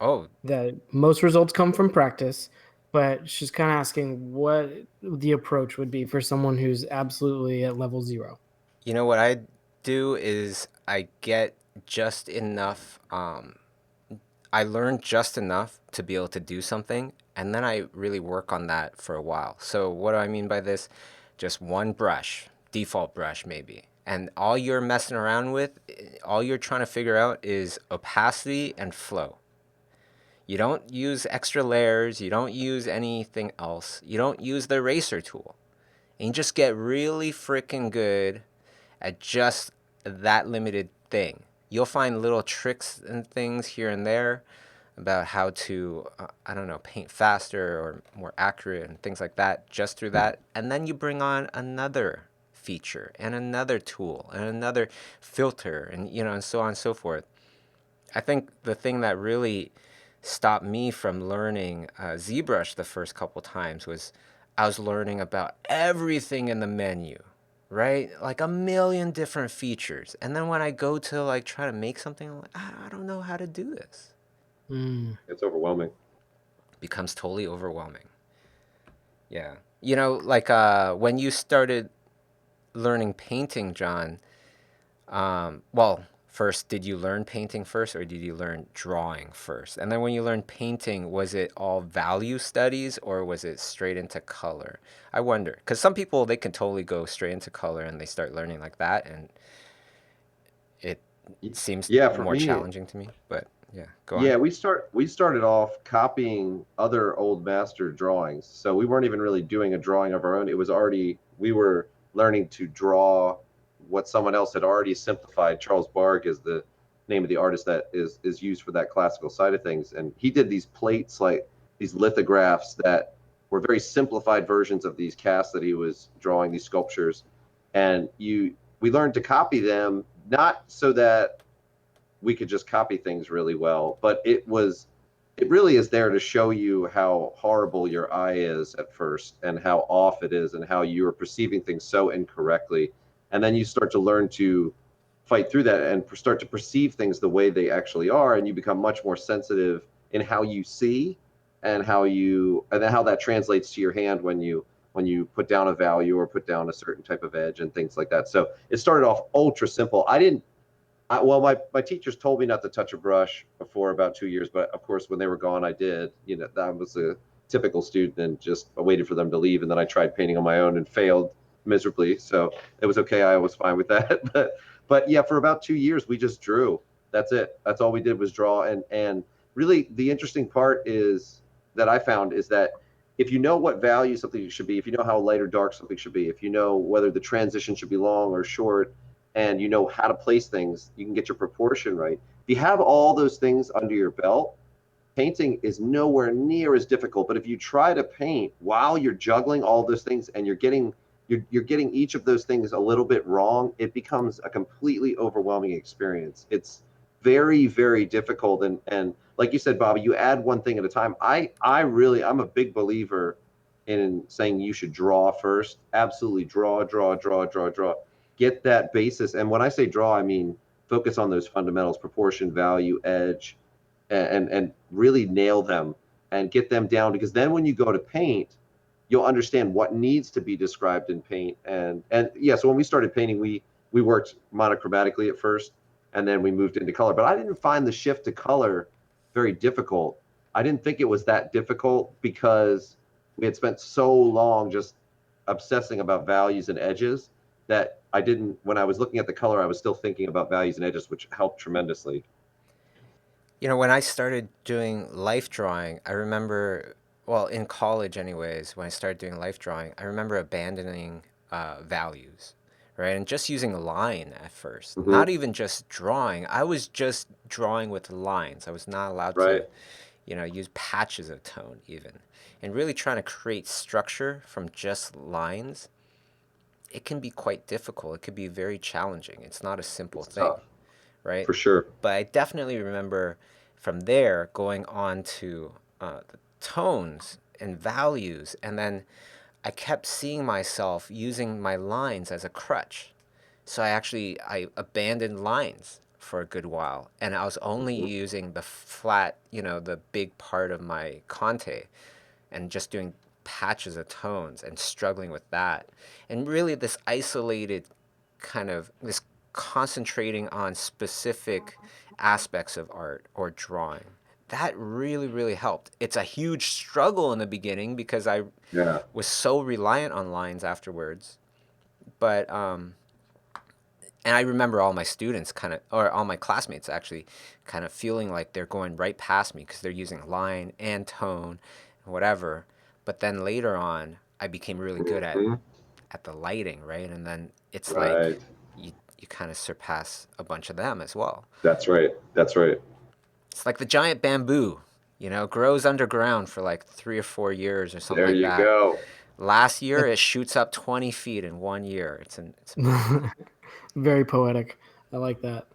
[SPEAKER 1] Oh,
[SPEAKER 2] That most results come from practice, but she's kind of asking what the approach would be for someone who's absolutely at level zero.
[SPEAKER 1] what I do is I get just enough. I learn just enough to be able to do something, and then I really work on that for a while. So, what do I mean by this? Just one brush, default brush maybe. And all you're messing around with, all you're trying to figure out is opacity and flow. You don't use extra layers, you don't use anything else, you don't use the eraser tool. And you just get really freaking good at just that limited thing. You'll find little tricks and things here and there about how to, I don't know, paint faster or more accurate and things like that just through that. And then you bring on another feature and another tool and another filter and, and so on and so forth. I think the thing that really stopped me from learning ZBrush the first couple times was I was learning about everything in the menu, right? Like a million different features. And then when I go to like try to make something, I'm like, I don't know how to do this.
[SPEAKER 2] Mm.
[SPEAKER 3] It's overwhelming.
[SPEAKER 1] Becomes totally overwhelming. Yeah. Like when you started learning painting, John, well, first, did you learn painting first or did you learn drawing first? And then when you learned painting, was it all value studies or was it straight into color? I wonder, because some people, they can totally go straight into color and they start learning like that. And it seems
[SPEAKER 3] Yeah, for
[SPEAKER 1] more
[SPEAKER 3] me,
[SPEAKER 1] challenging to me. But yeah, go on.
[SPEAKER 3] yeah, we started off copying other old master drawings. So we weren't even really doing a drawing of our own. It was already we were learning to draw what someone else had already simplified. Charles Barg is the name of the artist that is used for that classical side of things. And he did these plates, like these lithographs that were very simplified versions of these casts that he was drawing, these sculptures. And we learned to copy them, not so that we could just copy things really well, but it really is there to show you how horrible your eye is at first and how off it is and how you're perceiving things so incorrectly. And then you start to learn to fight through that and start to perceive things the way they actually are, and you become much more sensitive in how you see and how that translates to your hand when you put down a value or put down a certain type of edge and things like that. So it started off ultra simple. Well, my teachers told me not to touch a brush before about 2 years, but of course, when they were gone, I did. That was a typical student and just waited for them to leave. And then I tried painting on my own and failed miserably. So it was okay. I was fine with that. But yeah, for about 2 years, we just drew. That's it. That's all we did was draw. And really, the interesting part is that I found is that if you know what value something should be, if you know how light or dark something should be, if you know whether the transition should be long or short, and you know how to place things, you can get your proportion right. If you have all those things under your belt, painting is nowhere near as difficult. But if you try to paint while you're juggling all those things and you're getting each of those things a little bit wrong, it becomes a completely overwhelming experience. It's very, very difficult. And like you said, Bobby, you add one thing at a time. I'm a big believer in saying you should draw first. Absolutely draw, draw, draw, draw, draw. Get that basis. And when I say draw, I mean focus on those fundamentals: proportion, value, edge, and really nail them and get them down, because then when you go to paint, you'll understand what needs to be described in paint. And yeah, so when we started painting, we worked monochromatically at first, and then we moved into color. But I didn't find the shift to color very difficult. I didn't think it was that difficult because we had spent so long just obsessing about values and edges that I didn't, when I was looking at the color, I was still thinking about values and edges, which helped tremendously.
[SPEAKER 1] When I started doing life drawing, I remember, well, in college, anyways, when I started doing life drawing, I remember abandoning values, right? And just using line at first.
[SPEAKER 3] Mm-hmm.
[SPEAKER 1] Not even just drawing. I was just drawing with lines. I was not allowed
[SPEAKER 3] Right.
[SPEAKER 1] to, use patches of tone even. And really trying to create structure from just lines, it can be quite difficult. It could be very challenging. It's not a simple
[SPEAKER 3] It's
[SPEAKER 1] thing,
[SPEAKER 3] tough
[SPEAKER 1] right?
[SPEAKER 3] for sure.
[SPEAKER 1] But I definitely remember from there going on to the tones and values, and then I kept seeing myself using my lines as a crutch. So I abandoned lines for a good while, and I was only
[SPEAKER 3] Mm-hmm.
[SPEAKER 1] using the flat, the big part of my Conte, and just doing patches of tones and struggling with that. And really this isolated kind of this concentrating on specific aspects of art or drawing. That really, really helped. It's a huge struggle in the beginning because I
[SPEAKER 3] Yeah.
[SPEAKER 1] was so reliant on lines afterwards. But And I remember all my students kind of, or all my classmates actually, kind of feeling like they're going right past me because they're using line and tone, whatever. But then later on, I became really good
[SPEAKER 3] Hmm.
[SPEAKER 1] at the lighting, right? And then it's like
[SPEAKER 3] Right.
[SPEAKER 1] you kind of surpass a bunch of them as well.
[SPEAKER 3] That's right. That's right.
[SPEAKER 1] It's like the giant bamboo, grows underground for like 3 or 4 years or something
[SPEAKER 3] There
[SPEAKER 1] like
[SPEAKER 3] you
[SPEAKER 1] that.
[SPEAKER 3] go.
[SPEAKER 1] Last year, it shoots up 20 feet in 1 year. It's amazing.
[SPEAKER 2] Very poetic. I like that.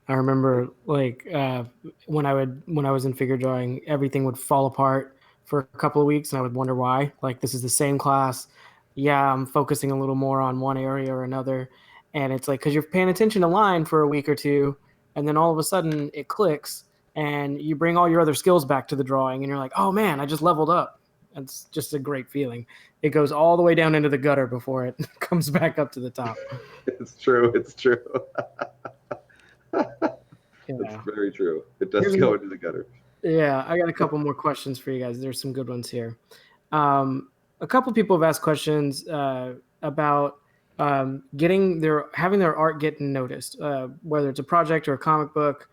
[SPEAKER 2] I remember like when I was in figure drawing, everything would fall apart for a couple of weeks, and I would wonder why. Like this is the same class. Yeah, I'm focusing a little more on one area or another, and it's like because you're paying attention to line for a week or two, and then all of a sudden it clicks, and you bring all your other skills back to the drawing, and you're like, oh man, I just leveled up. It's just a great feeling. It goes all the way down into the gutter before it comes back up to the top.
[SPEAKER 3] It's true. It's true. That's
[SPEAKER 2] Yeah.
[SPEAKER 3] very true. It does
[SPEAKER 2] Here's
[SPEAKER 3] go into the gutter.
[SPEAKER 2] yeah, I got a couple more questions for you guys. There's some good ones here. A couple people have asked questions about having their art getting noticed, whether it's a project or a comic book.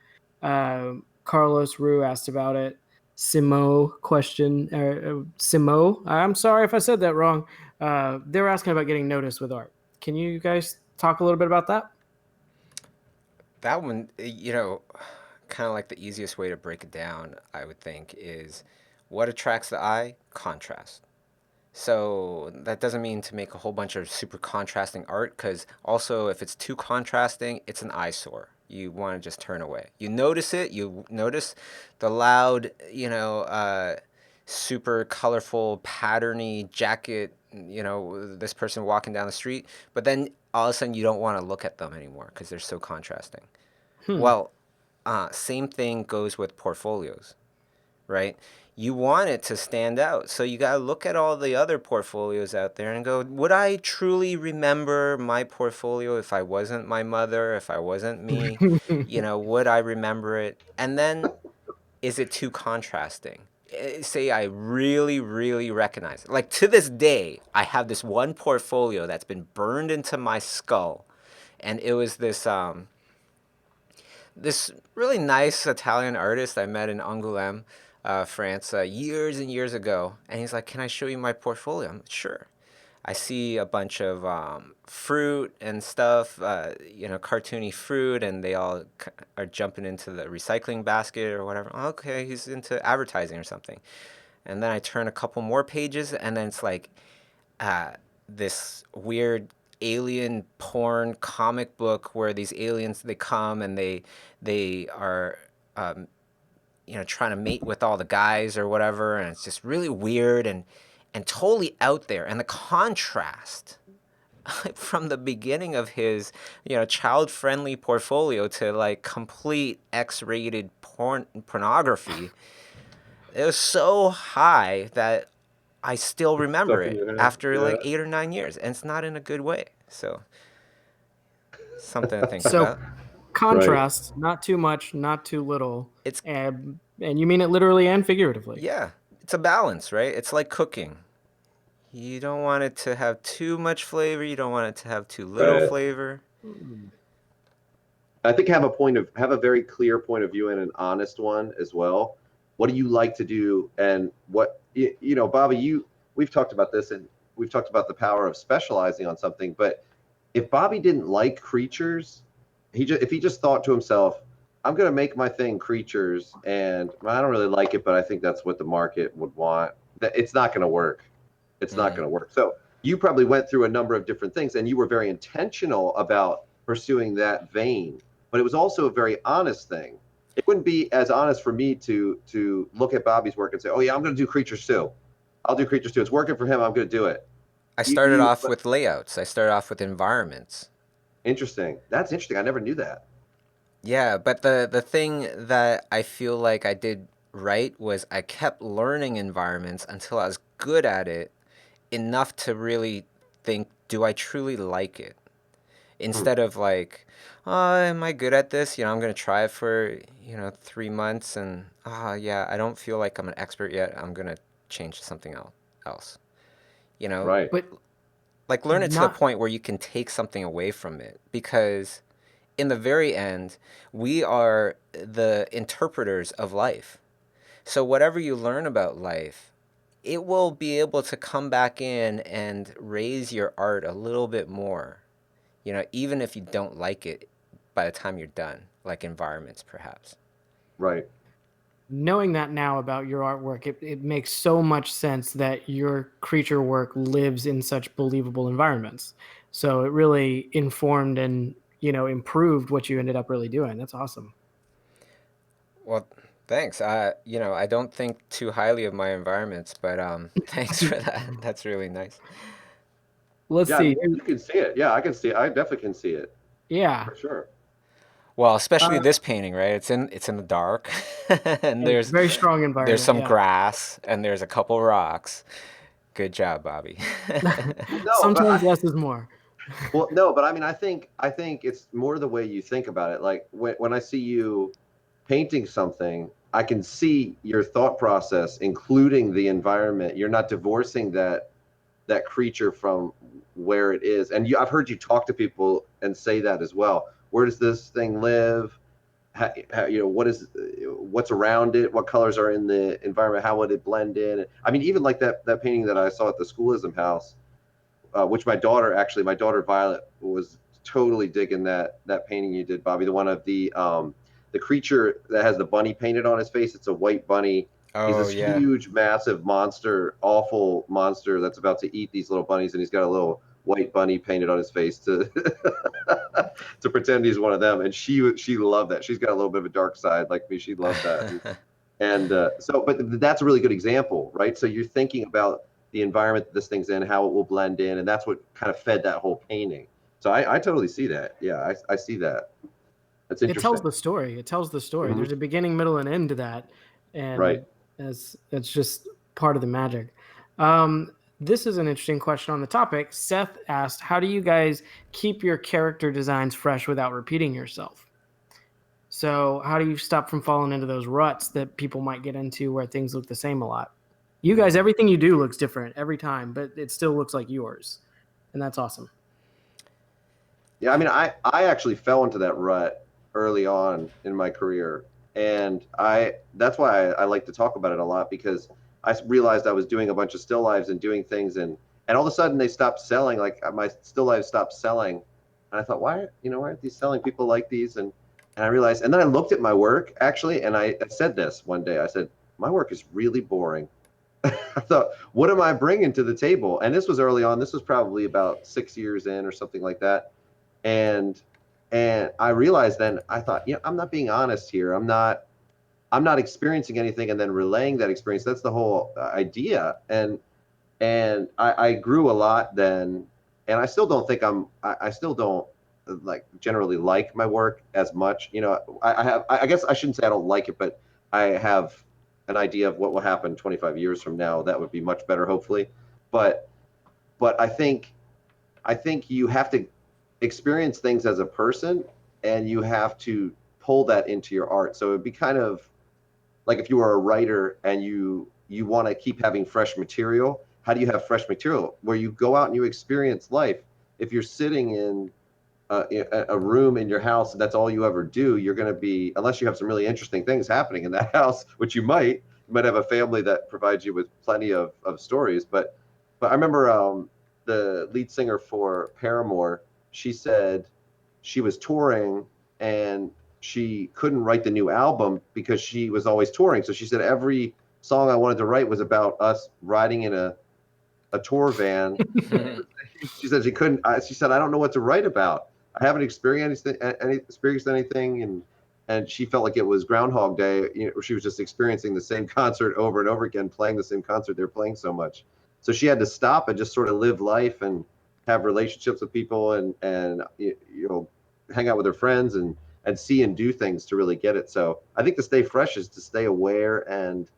[SPEAKER 2] Carlos Rue asked about it. Simo. I'm sorry if I said that wrong. They're asking about getting noticed with art. Can you guys talk a little bit about that?
[SPEAKER 1] That one, kind of like the easiest way to break it down, I would think, is what attracts the eye? Contrast. So that doesn't mean to make a whole bunch of super contrasting art, because also if it's too contrasting, it's an eyesore. You want to just turn away. You notice it, you notice the loud, super colorful, patterny jacket, this person walking down the street, but then all of a sudden you don't want to look at them anymore because they're so contrasting.
[SPEAKER 2] Hmm.
[SPEAKER 1] Well, same thing goes with portfolios, right? You want it to stand out. So you got to look at all the other portfolios out there and go, would I truly remember my portfolio if I wasn't my mother, if I wasn't me? Would I remember it? And then is it too contrasting? Say I really, really recognize it. Like to this day, I have this one portfolio that's been burned into my skull. And it was this really nice Italian artist I met in Angoulême, France, years and years ago. And he's like, "Can I show you my portfolio?" I'm like, "Sure." I see a bunch of fruit and stuff, cartoony fruit, and they all are jumping into the recycling basket or whatever. Okay, he's into advertising or something. And then I turn a couple more pages, and then it's like uh, this weird alien porn comic book where these aliens they come and they are trying to mate with all the guys or whatever, and it's just really weird and totally out there. And the contrast from the beginning of his child-friendly portfolio to like complete X-rated pornography, it was so high that I still remember
[SPEAKER 3] Stuck in
[SPEAKER 1] it
[SPEAKER 3] your head.
[SPEAKER 1] after
[SPEAKER 3] Yeah.
[SPEAKER 1] like 8 or 9 years, and it's not in a good way. So something to think
[SPEAKER 2] So
[SPEAKER 1] about.
[SPEAKER 3] Right.
[SPEAKER 2] contrast, not too much, not too little,
[SPEAKER 1] It's
[SPEAKER 2] and you mean it literally and figuratively.
[SPEAKER 1] Yeah, it's a balance, right? It's like cooking. You don't want it to have too much flavor. You don't want it to have too little
[SPEAKER 3] Right.
[SPEAKER 1] flavor.
[SPEAKER 2] Hmm.
[SPEAKER 3] I think have a very clear point of view and an honest one as well. What do you like to do, and Bobby? We've talked about this, and we've talked about the power of specializing on something. But if Bobby didn't like creatures, if he just thought to himself, "I'm going to make my thing creatures," and well, I don't really like it, but I think that's what the market would want. That it's not going to work. It's not
[SPEAKER 1] Mm.
[SPEAKER 3] going to work. So you probably went through a number of different things, and you were very intentional about pursuing that vein, but it was also a very honest thing. It wouldn't be as honest for me to look at Bobby's work and say, "Oh yeah, I'm going to do creatures too. I'll do creatures too. It's working for him. I'm going to do it."
[SPEAKER 1] I started
[SPEAKER 3] You
[SPEAKER 1] off with layouts. I started off with environments.
[SPEAKER 3] Interesting. That's interesting. I never knew that.
[SPEAKER 1] Yeah, but the thing that I feel like I did right was I kept learning environments until I was good at it enough to really think, do I truly like it?
[SPEAKER 3] Hmm.
[SPEAKER 1] Instead of like, oh, am I good at this? I'm going to try it for, 3 months and, yeah, I don't feel like I'm an expert yet. I'm going to change to something else. You know,
[SPEAKER 3] Right.
[SPEAKER 2] But
[SPEAKER 1] like learn it to the
[SPEAKER 2] not
[SPEAKER 1] point where you can take something away from it because, in the very end, we are the interpreters of life. So whatever you learn about life, it will be able to come back in and raise your art a little bit more. Even if you don't like it by the time you're done, like environments perhaps.
[SPEAKER 3] Right.
[SPEAKER 2] Knowing that now about your artwork, it makes so much sense that your creature work lives in such believable environments. So it really informed and, improved what you ended up really doing. That's awesome.
[SPEAKER 1] Well, thanks. I don't think too highly of my environments, but thanks for that. That's really nice.
[SPEAKER 2] Let's
[SPEAKER 3] Yeah,
[SPEAKER 2] see.
[SPEAKER 3] you can see it. Yeah, I can see it. I definitely can see it
[SPEAKER 2] Yeah.
[SPEAKER 3] for sure.
[SPEAKER 1] Well, especially
[SPEAKER 2] Uh,
[SPEAKER 1] this painting, right? It's in the dark, and
[SPEAKER 2] and very strong
[SPEAKER 1] there's
[SPEAKER 2] environment.
[SPEAKER 1] some
[SPEAKER 2] Yeah.
[SPEAKER 1] grass, and there's a couple rocks. Good job, Bobby.
[SPEAKER 3] Well, no, but
[SPEAKER 2] Sometimes less is more.
[SPEAKER 3] well, no, but I mean, I think it's more the way you think about it. Like when I see you painting something, I can see your thought process, including the environment. You're not divorcing that creature from where it is. And I've heard you talk to people and say that as well. Where does this thing live? What's around it? What colors are in the environment? How would it blend in? I mean, even like that painting that I saw at the Schoolism house, which my daughter Violet was totally digging that painting you did, Bobby. The one of the creature that has the bunny painted on his face. It's a white bunny. He's
[SPEAKER 1] Oh
[SPEAKER 3] this
[SPEAKER 1] yeah.
[SPEAKER 3] huge, massive monster, awful monster that's about to eat these little bunnies, and he's got a little white bunny painted on his face to to pretend he's one of them. And she loved that. She's got a little bit of a dark side like me. She loved that. But that's a really good example, right? So you're thinking about the environment that this thing's in, how it will blend in, and that's what kind of fed that whole painting. So I totally see that. Yeah, I see that. That's
[SPEAKER 2] It tells
[SPEAKER 3] interesting.
[SPEAKER 2] the story. It tells the story.
[SPEAKER 3] Hmm.
[SPEAKER 2] There's a beginning, middle, and end to that,
[SPEAKER 3] Right.
[SPEAKER 2] and that's just part of the magic. This is an interesting question on the topic. Seth asked, "How do you guys keep your character designs fresh without repeating yourself?" So, how do you stop from falling into those ruts that people might get into where things look the same a lot? You guys, everything you do looks different every time, but it still looks like yours, and that's awesome.
[SPEAKER 3] Yeah, I mean, I actually fell into that rut early on in my career, and I that's why I like to talk about it a lot because realized I was doing a bunch of still lives and doing things, and all of a sudden they stopped selling. Like my still lives stopped selling, and I thought, why aren't these selling? People like these, and I realized, and then I looked at my work actually, and I said this one day. I said, my work is really boring. I thought, what am I bringing to the table? And this was early on. This was probably about 6 years in or something like that, and I realized then I thought, I'm not being honest here. I'm not experiencing anything and then relaying that experience. That's the whole idea. And I grew a lot then, and I still don't think I still don't like generally like my work as much. I guess I shouldn't say I don't like it, but I have an idea of what will happen 25 years from now. That would be much better, hopefully. But but I think you have to experience things as a person, and you have to pull that into your art. So it'd be kind of like if you were a writer and you want to keep having fresh material. How do you have fresh material? Where you go out and you experience life. If you're sitting in a room in your house and that's all you ever do, you're going to be, unless you have some really interesting things happening in that house, which you might have a family that provides you with plenty of stories. But I remember the lead singer for Paramore, she said she was touring and she couldn't write the new album because she was always touring. So she said every song I wanted to write was about us riding in a tour van. She said she couldn't. She said I don't know what to write about. I haven't experienced anything, and she felt like it was Groundhog Day. She was just experiencing the same concert over and over again, playing the same concert. They're playing so much, so she had to stop and just sort of live life and have relationships with people and hang out with her friends and see and do things to really get it. So I think to stay fresh is to stay aware and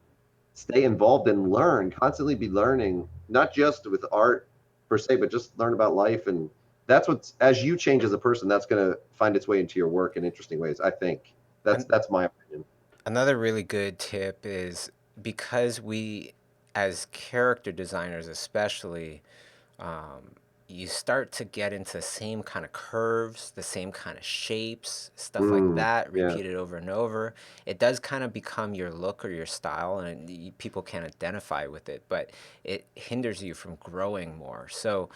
[SPEAKER 3] stay involved and learn, constantly be learning, not just with art per se, but just learn about life. And that's what's, as you change as a person, that's going to find its way into your work in interesting ways. I think that's
[SPEAKER 1] An-
[SPEAKER 3] that's my opinion.
[SPEAKER 1] Another really good tip is because we, as character designers especially, um, you start to get into the same kind of curves, the same kind of shapes, stuff like
[SPEAKER 3] Mm,
[SPEAKER 1] that,
[SPEAKER 3] yeah.
[SPEAKER 1] repeated over and over. It does kind of become your look or your style, and people can identify with it, but it hinders you from growing more. So,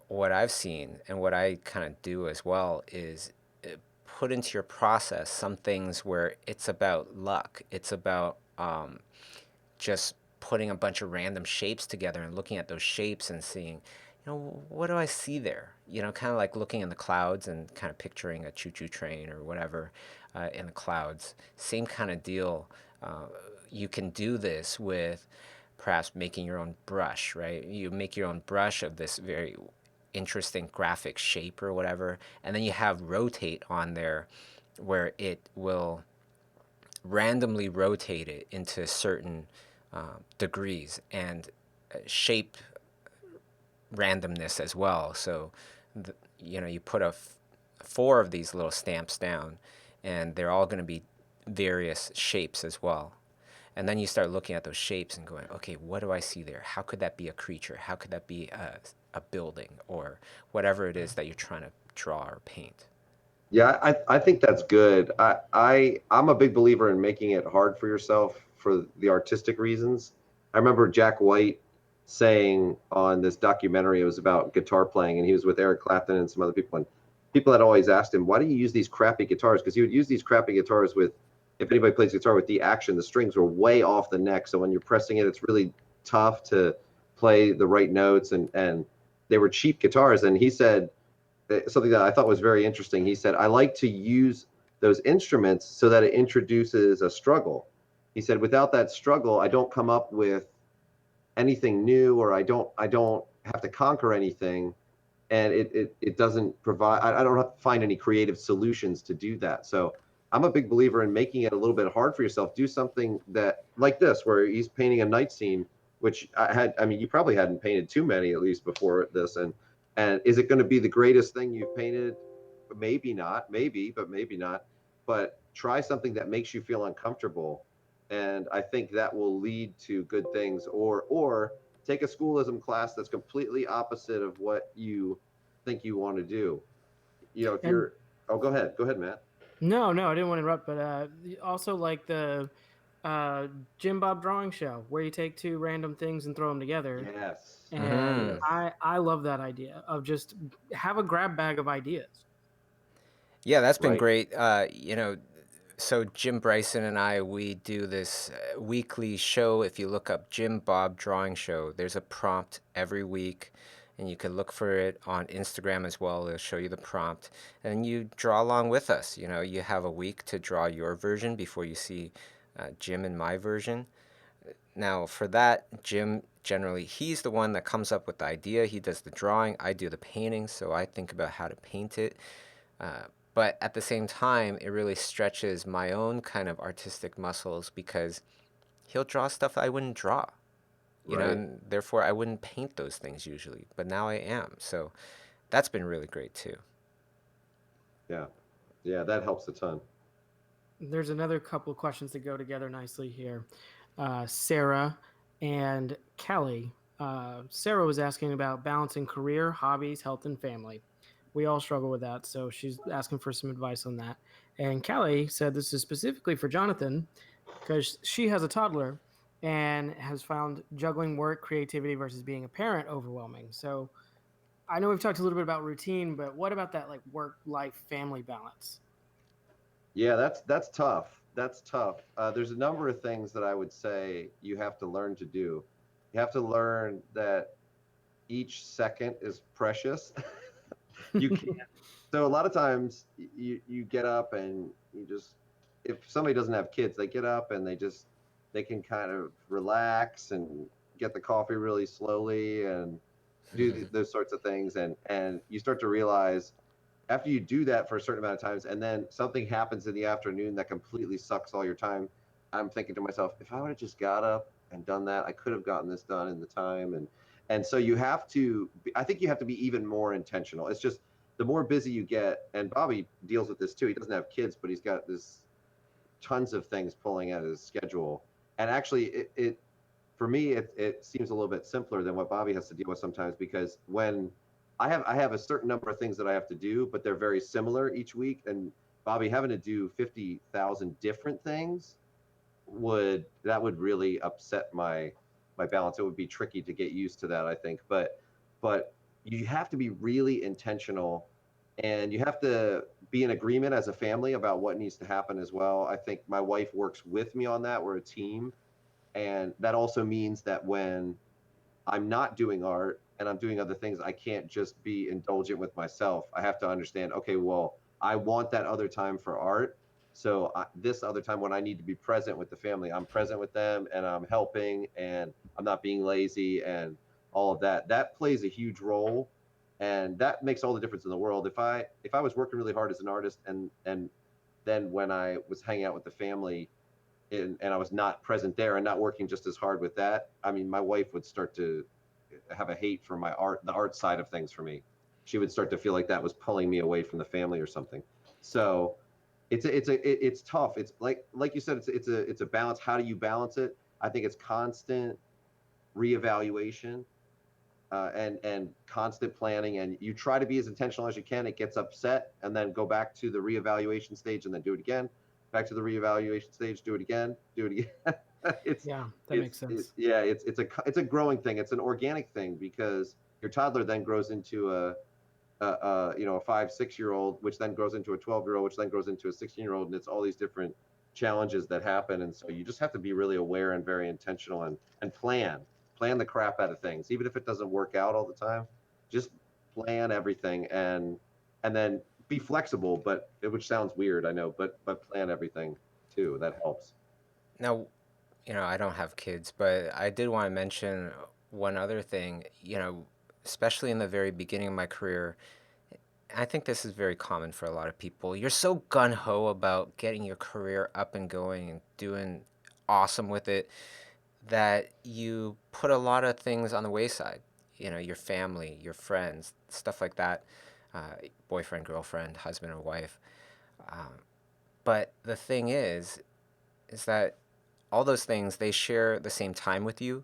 [SPEAKER 1] what I've seen and what I kind of do as well is put into your process some things where it's about luck. It's about just putting a bunch of random shapes together and looking at those shapes and seeing, what do I see there? Kind of like looking in the clouds and kind of picturing a choo-choo train or whatever in the clouds. Same kind of deal. You can do this with perhaps making your own brush, right? You make your own brush of this very interesting graphic shape or whatever, and then you have rotate on there where it will randomly rotate it into certain degrees and shape randomness as well. So, you put four of these little stamps down, and they're all going to be various shapes as well. And then you start looking at those shapes and going, okay, what do I see there? How could that be a creature? How could that be a building or whatever it is that you're trying to draw or paint?
[SPEAKER 3] Yeah, I think that's good. I'm a big believer in making it hard for yourself for the artistic reasons. I remember Jack White saying on this documentary, it was about guitar playing, and he was with Eric Clapton and some other people, and people had always asked him, why do you use these crappy guitars? Because he would use these crappy guitars with, if anybody plays guitar with the action, the strings were way off the neck. So when you're pressing it, it's really tough to play the right notes, and they were cheap guitars. And he said, something that I thought was very interesting. He said, I like to use those instruments so that it introduces a struggle. He said, without that struggle, I don't come up with anything new, or I don't have to conquer anything, and it doesn't provide, I don't have to find any creative solutions to do that. So I'm a big believer in making it a little bit hard for yourself. Do something that, like this, where he's painting a night scene, which I mean, you probably hadn't painted too many at least before this. And is it going to be the greatest thing you've painted? Maybe not, maybe, but maybe not. But try something that makes you feel uncomfortable. And I think that will lead to good things. Or take a schoolism class that's completely opposite of what you think you want to do. If
[SPEAKER 2] And
[SPEAKER 3] you're, oh, go ahead, Matt.
[SPEAKER 2] no, no, I didn't want to interrupt, but also like the uh, Jim Bob drawing show where you take two random things and throw them together.
[SPEAKER 3] Yes,
[SPEAKER 2] And
[SPEAKER 3] yes.
[SPEAKER 2] I love that idea of just have a grab bag of ideas.
[SPEAKER 1] Yeah, that's been
[SPEAKER 3] Right.
[SPEAKER 1] great. So Jim Bryson and I, we do this weekly show. If you look up Jim Bob Drawing Show, there's a prompt every week, and you can look for it on Instagram as well. It'll show you the prompt, and you draw along with us. You have a week to draw your version before you see Jim and my version. Now, for that, Jim generally, he's the one that comes up with the idea. He does the drawing, I do the painting, so I think about how to paint it. But at the same time, it really stretches my own kind of artistic muscles because he'll draw stuff I wouldn't draw,
[SPEAKER 3] Right.
[SPEAKER 1] and therefore I wouldn't paint those things usually. But now I am. So that's been really great too.
[SPEAKER 3] Yeah. Yeah, that helps a ton.
[SPEAKER 2] There's another couple of questions that go together nicely here. Sarah and Kelly. Sarah was asking about balancing career, hobbies, health, and family. We all struggle with that, so she's asking for some advice on that. And Kelly said this is specifically for Jonathan because she has a toddler and has found juggling work, creativity versus being a parent overwhelming. So I know we've talked a little bit about routine, but what about that like work life family balance?
[SPEAKER 3] Yeah, that's tough. That's tough. There's a number of things that I would say you have to learn to do. You have to learn that each second is precious. You can't. So a lot of times you get up and you just, if somebody doesn't have kids, they get up and they can kind of relax and get the coffee really slowly and do those sorts of things, and you start to realize after you do that for a certain amount of times, and then something happens in the afternoon that completely sucks all your time. I'm thinking to myself, if I would have just got up and done that, I could have gotten this done in the time. And so you have to, I think you have to be even more intentional. It's just the more busy you get, and Bobby deals with this too. He doesn't have kids, but he's got this tons of things pulling at his schedule. And actually, it for me, it seems a little bit simpler than what Bobby has to deal with sometimes, because when I have a certain number of things that I have to do, but they're very similar each week. And Bobby, having to do 50,000 different things would really upset my balance. It would be tricky to get used to that, I think. But you have to be really intentional, and you have to be in agreement as a family about what needs to happen as well. I think my wife works with me on that. We're a team, and that also means that when I'm not doing art and I'm doing other things, I can't just be indulgent with myself. I have to understand, okay, well, I want that other time for art. So this other time when I need to be present with the family, I'm present with them and I'm helping and I'm not being lazy and all of that. That plays a huge role, and that makes all the difference in the world. If I was working really hard as an artist, and then when I was hanging out with the family, and I was not present there and not working just as hard with that, I mean, my wife would start to have a hate for my art, the art side of things for me. She would start to feel like that was pulling me away from the family or something. So it's tough. It's like you said, it's a balance. How do you balance it? I think it's constant reevaluation, and constant planning, and you try to be as intentional as you can. It gets upset, and then go back to the reevaluation stage, and then do it again. Back to the reevaluation stage, do it again, do it again. it's
[SPEAKER 2] Yeah, that makes sense.
[SPEAKER 3] yeah, it's a growing thing. It's an organic thing, because your toddler then grows into a 5, 6 year old, which then grows into a 12-year old, which then grows into a 16-year old, and it's all these different challenges that happen. And so you just have to be really aware and very intentional, and plan the crap out of things, even if it doesn't work out all the time. Just plan everything, and then be flexible, which sounds weird, I know, but plan everything too. That helps.
[SPEAKER 1] Now, I don't have kids, but I did want to mention one other thing, especially in the very beginning of my career. I think this is very common for a lot of people. You're so gun ho about getting your career up and going and doing awesome with it that you put a lot of things on the wayside. Your family, your friends, stuff like that, boyfriend, girlfriend, husband, or wife. But the thing is that all those things, they share the same time with you.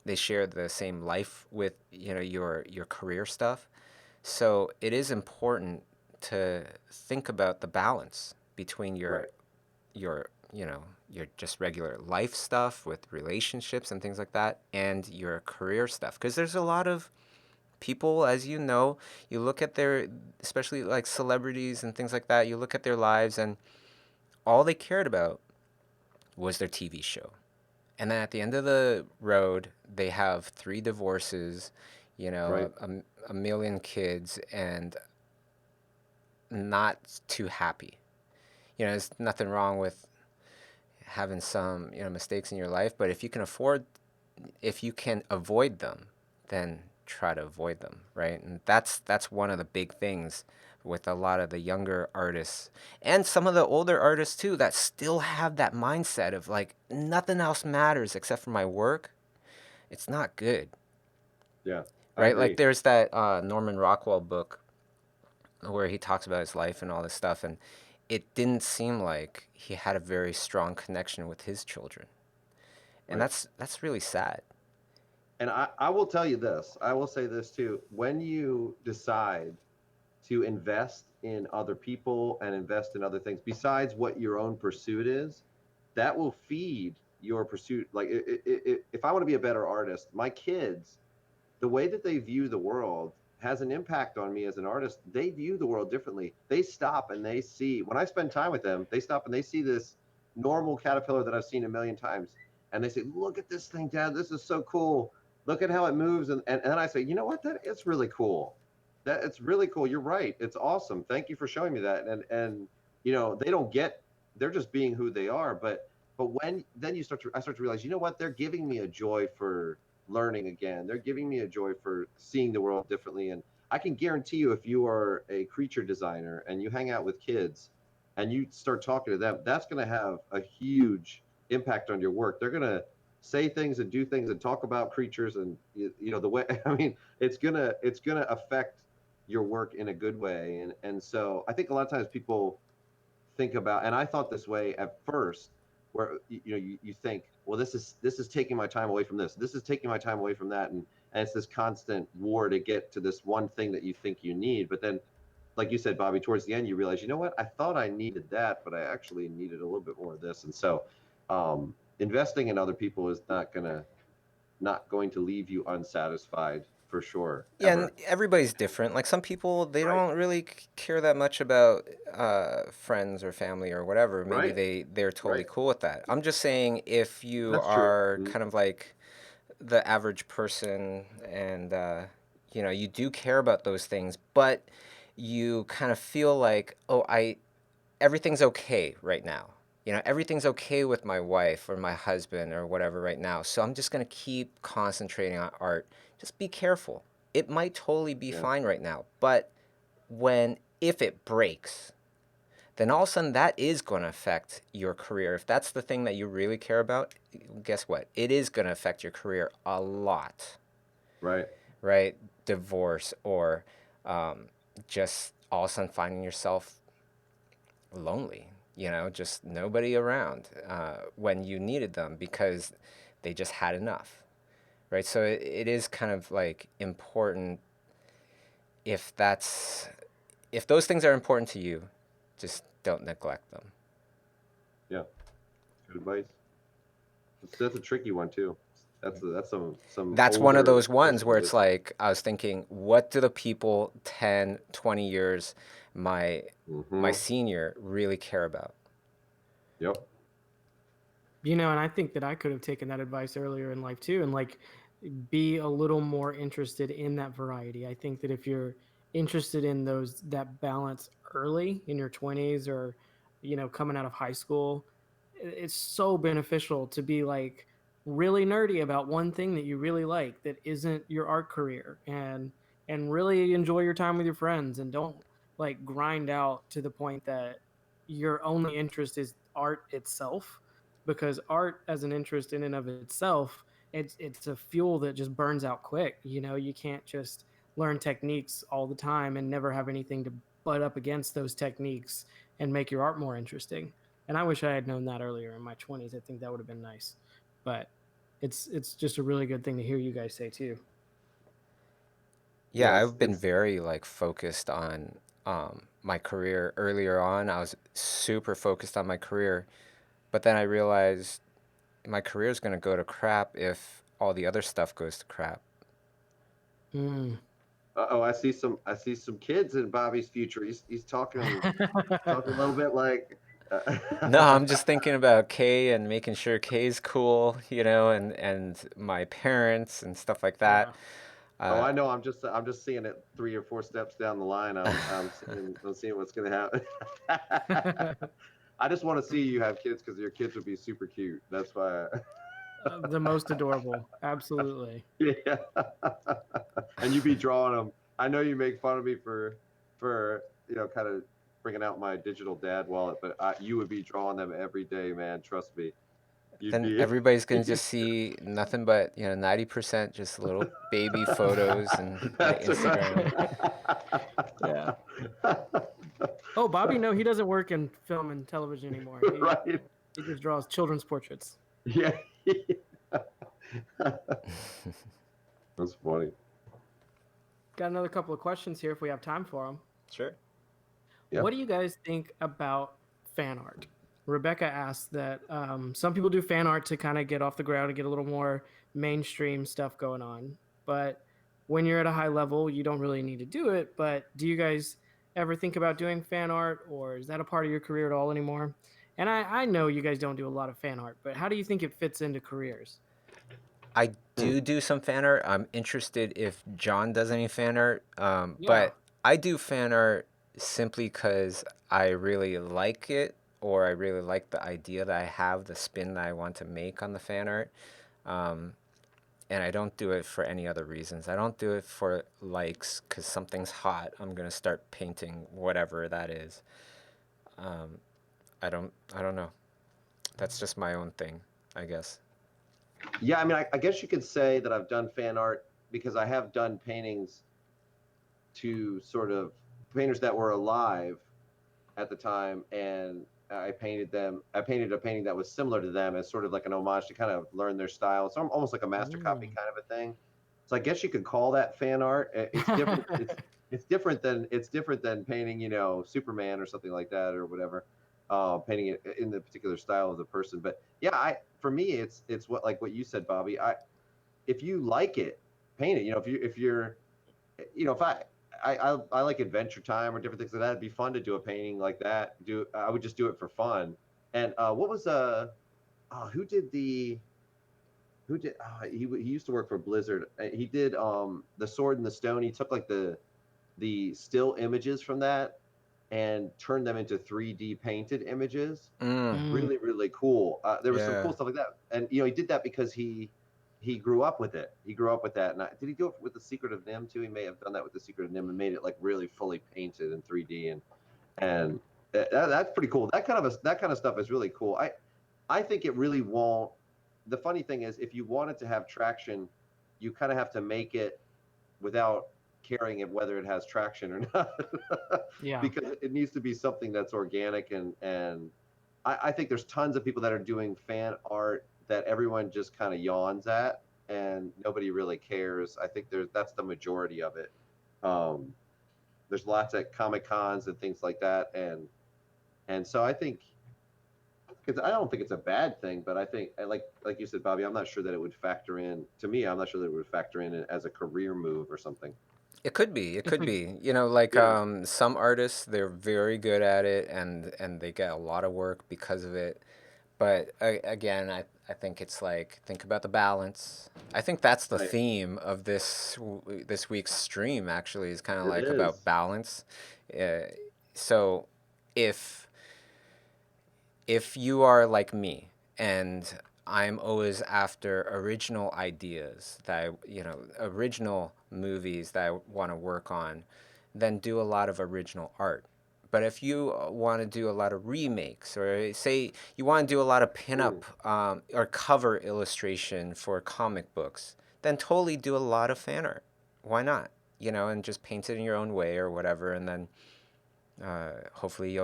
[SPEAKER 1] They share the same life with your career stuff. So it is important to think about the balance between
[SPEAKER 3] Right.
[SPEAKER 1] your just regular life stuff with relationships and things like that, and your career stuff, because there's a lot of people, as you look at their, especially like celebrities and things like that, you look at their lives, and all they cared about was their TV show. And then at the end of the road, they have 3 divorces,
[SPEAKER 3] Right.
[SPEAKER 1] a million kids, and not too happy. There's nothing wrong with having some, mistakes in your life, but if you can avoid them, then try to avoid them, right? And that's one of the big things with a lot of the younger artists and some of the older artists too, that still have that mindset of like nothing else matters except for my work. It's not good,
[SPEAKER 3] Yeah, I
[SPEAKER 1] right? Like
[SPEAKER 3] agree.
[SPEAKER 1] there's that Norman Rockwell book where he talks about his life and all this stuff, and it didn't seem like he had a very strong connection with his children, and
[SPEAKER 3] Right.
[SPEAKER 1] that's really sad.
[SPEAKER 3] And I will tell you this, I will say this too. When you decide to invest in other people and invest in other things besides what your own pursuit is, that will feed your pursuit. Like, if I want to be a better artist, my kids, the way that they view the world has an impact on me as an artist. They view the world differently. They stop and they see, when I spend time with them, they stop and they see this normal caterpillar that I've seen a million times. And they say, look at this thing, Dad. This is so cool. Look at how it moves. And then I say, you know what? That it's really cool. That it's really cool. You're right. It's awesome. Thank you for showing me that. And they don't get, they're just being who they are. But when then I start to realize, you know what? They're giving me a joy for learning again. They're giving me a joy for seeing the world differently. And I can guarantee you, if you are a creature designer and you hang out with kids and you start talking to them, that's going to have a huge impact on your work. They're going to say things and do things and talk about creatures, and the way, I mean, it's gonna affect your work in a good way. And so I think a lot of times people think about, and I thought this way at first, where you think, well, this is taking my time away from this is taking my time away from that, and it's this constant war to get to this one thing that you think you need. But then, like you said, Bobby, towards the end you realize, you know what, I thought I needed that, but I actually needed a little bit more of this. And so investing in other people is not going to leave you unsatisfied, for sure,
[SPEAKER 1] Yeah, and
[SPEAKER 3] ever.
[SPEAKER 1] everybody's different. Like some people, they
[SPEAKER 3] Right.
[SPEAKER 1] don't really care that much about friends or family or whatever. Maybe
[SPEAKER 3] Right.
[SPEAKER 1] they're totally
[SPEAKER 3] Right.
[SPEAKER 1] cool with that. I'm just saying if you
[SPEAKER 3] That's true.
[SPEAKER 1] are kind of like the average person and you do care about those things, but you kind of feel like, oh, I everything's okay right now. Everything's okay with my wife or my husband or whatever right now. So I'm just going to keep concentrating on art. Just be careful. It might totally be
[SPEAKER 3] Yeah.
[SPEAKER 1] fine right now, but if it breaks, then all of a sudden that is going to affect your career. If that's the thing that you really care about, guess what? It is going to affect your career a lot,
[SPEAKER 3] Right.
[SPEAKER 1] right? Divorce or just all of a sudden finding yourself lonely, just nobody around when you needed them because they just had enough, right? So it is kind of like important if that's if those things are important to you, just don't neglect them.
[SPEAKER 3] Yeah. Good advice. That's a tricky one too. That's some
[SPEAKER 1] That's one of
[SPEAKER 3] older
[SPEAKER 1] those ones
[SPEAKER 3] personal
[SPEAKER 1] where it's
[SPEAKER 3] wisdom.
[SPEAKER 1] like I was thinking, what do the people 10, 20 years my
[SPEAKER 3] Hmm.
[SPEAKER 1] senior really care about?
[SPEAKER 3] Yep.
[SPEAKER 2] And I think that I could have taken that advice earlier in life too, and like be a little more interested in that variety. I think that if you're interested in that balance early in your 20s or coming out of high school, it's so beneficial to be like really nerdy about one thing that you really like that isn't your art career, and really enjoy your time with your friends, and don't like grind out to the point that your only interest is art itself, because art as an interest in and of itself, it's a fuel that just burns out quick. You can't just learn techniques all the time and never have anything to butt up against those techniques and make your art more interesting. And I wish I had known that earlier in my 20s. I think that would have been nice. But it's just a really good thing to hear you guys say too.
[SPEAKER 1] Yeah,
[SPEAKER 3] Yeah.
[SPEAKER 1] I've been
[SPEAKER 3] It's
[SPEAKER 1] very like focused on my career earlier on. I was super focused on my career, but then I realized my career is going to go to crap if all the other stuff goes to crap.
[SPEAKER 2] Mm.
[SPEAKER 3] oh, I see some kids in Bobby's future. He's talking a little bit like
[SPEAKER 1] No, I'm just thinking about Kay and making sure Kay's cool, and my parents and stuff like that.
[SPEAKER 2] Yeah.
[SPEAKER 3] Oh,
[SPEAKER 1] Uh,
[SPEAKER 3] I know. I'm just seeing it 3 or 4 steps down the line. I'm seeing what's gonna happen. I just want to see you have kids because your kids would be super cute. That's why.
[SPEAKER 2] The most adorable. Absolutely.
[SPEAKER 3] Yeah. And you be drawing them. I know you make fun of me for kind of bringing out my digital dad wallet, but you would be drawing them every day, man. Trust me. You'd
[SPEAKER 1] then
[SPEAKER 3] be.
[SPEAKER 1] everybody's gonna just see nothing but 90% just little baby photos and like
[SPEAKER 3] That's
[SPEAKER 1] Instagram.
[SPEAKER 2] Yeah. Oh, Bobby, no, he doesn't work in film and television anymore. He
[SPEAKER 3] right.
[SPEAKER 2] he just draws children's portraits.
[SPEAKER 3] Yeah. That's funny.
[SPEAKER 2] Got another couple of questions here if we have time for them.
[SPEAKER 1] Sure.
[SPEAKER 3] Yeah.
[SPEAKER 2] What do you guys think about fan art? Rebecca asked that some people do fan art to kind of get off the ground and get a little more mainstream stuff going on. But when you're at a high level, you don't really need to do it. But do you guys ever think about doing fan art, or is that a part of your career at all anymore? And I know you guys don't do a lot of fan art, but how do you think it fits into careers?
[SPEAKER 1] I
[SPEAKER 3] Hmm.
[SPEAKER 1] do some fan art. I'm interested if John does any fan art.
[SPEAKER 2] Yeah.
[SPEAKER 1] But I do fan art simply because I really like it, or I really like the idea that I have, the spin that I want to make on the fan art. Um, and I don't do it for any other reasons. I don't do it for likes because something's hot. I'm gonna start painting whatever that is. Um, I don't know. That's just my own thing, I guess.
[SPEAKER 3] Yeah, I mean, I guess you could say that I've done fan art because I have done paintings to sort of painters that were alive at the time, and I painted them. I painted a painting that was similar to them as sort of like an homage to kind of learn their style. It's almost like a master copy
[SPEAKER 2] Ooh.
[SPEAKER 3] kind of a thing. So I guess you could call that fan art. It's different. It's different than painting, Superman or something like that or whatever. Painting it in the particular style of the person. But yeah, I for me, it's what you said, Bobby. If you like it, paint it. If you're if I like Adventure Time or different things like that. It'd be fun to do a painting like that. I would just do it for fun. And what was who did the who did he used to work for Blizzard. He did the Sword and the Stone. He took like the still images from that and turned them into 3D painted images.
[SPEAKER 1] Mm,
[SPEAKER 2] Mm.
[SPEAKER 3] Really, really cool. There was some
[SPEAKER 1] yeah.
[SPEAKER 3] cool stuff like that, and he did that because he grew up with it. He grew up with that. And did he do it with the Secret of Nim too? He may have done that with the Secret of Nim and made it like really fully painted in 3D, and that's pretty cool. That kind of stuff is really cool. I think it really won't. The funny thing is, if you want it to have traction, you kind of have to make it without caring if whether it has traction or not,
[SPEAKER 2] Yeah.
[SPEAKER 3] because it needs to be something that's organic. And I think there's tons of people that are doing fan art that everyone just kind of yawns at and nobody really cares. I think that's the majority of it. Um, there's lots of Comic Cons and things like that, and so I think I don't think it's a bad thing, but I think like you said, Bobby, I'm not sure that it would factor in to me. I'm not sure that it would factor in as a career move or something.
[SPEAKER 1] It could be. It
[SPEAKER 2] It's
[SPEAKER 1] could
[SPEAKER 2] a
[SPEAKER 1] be. Like
[SPEAKER 3] Yeah,
[SPEAKER 1] some artists, they're very good at it, and they get a lot of work because of it. But again, I think it's like think about the balance. I think that's the
[SPEAKER 3] right.
[SPEAKER 1] theme of this week's stream. Actually, is kind of
[SPEAKER 3] It
[SPEAKER 1] like about
[SPEAKER 3] is.
[SPEAKER 1] balance. Uh, so, if if you are like me and I'm always after original ideas original movies that I want to work on, then do a lot of original art. But if you want to do a lot of remakes, or say you want to do a lot of
[SPEAKER 3] Mm,
[SPEAKER 1] pinup or cover illustration for comic books, then totally do a lot of fan art. Why not? And just paint it in your own way or whatever, and then hopefully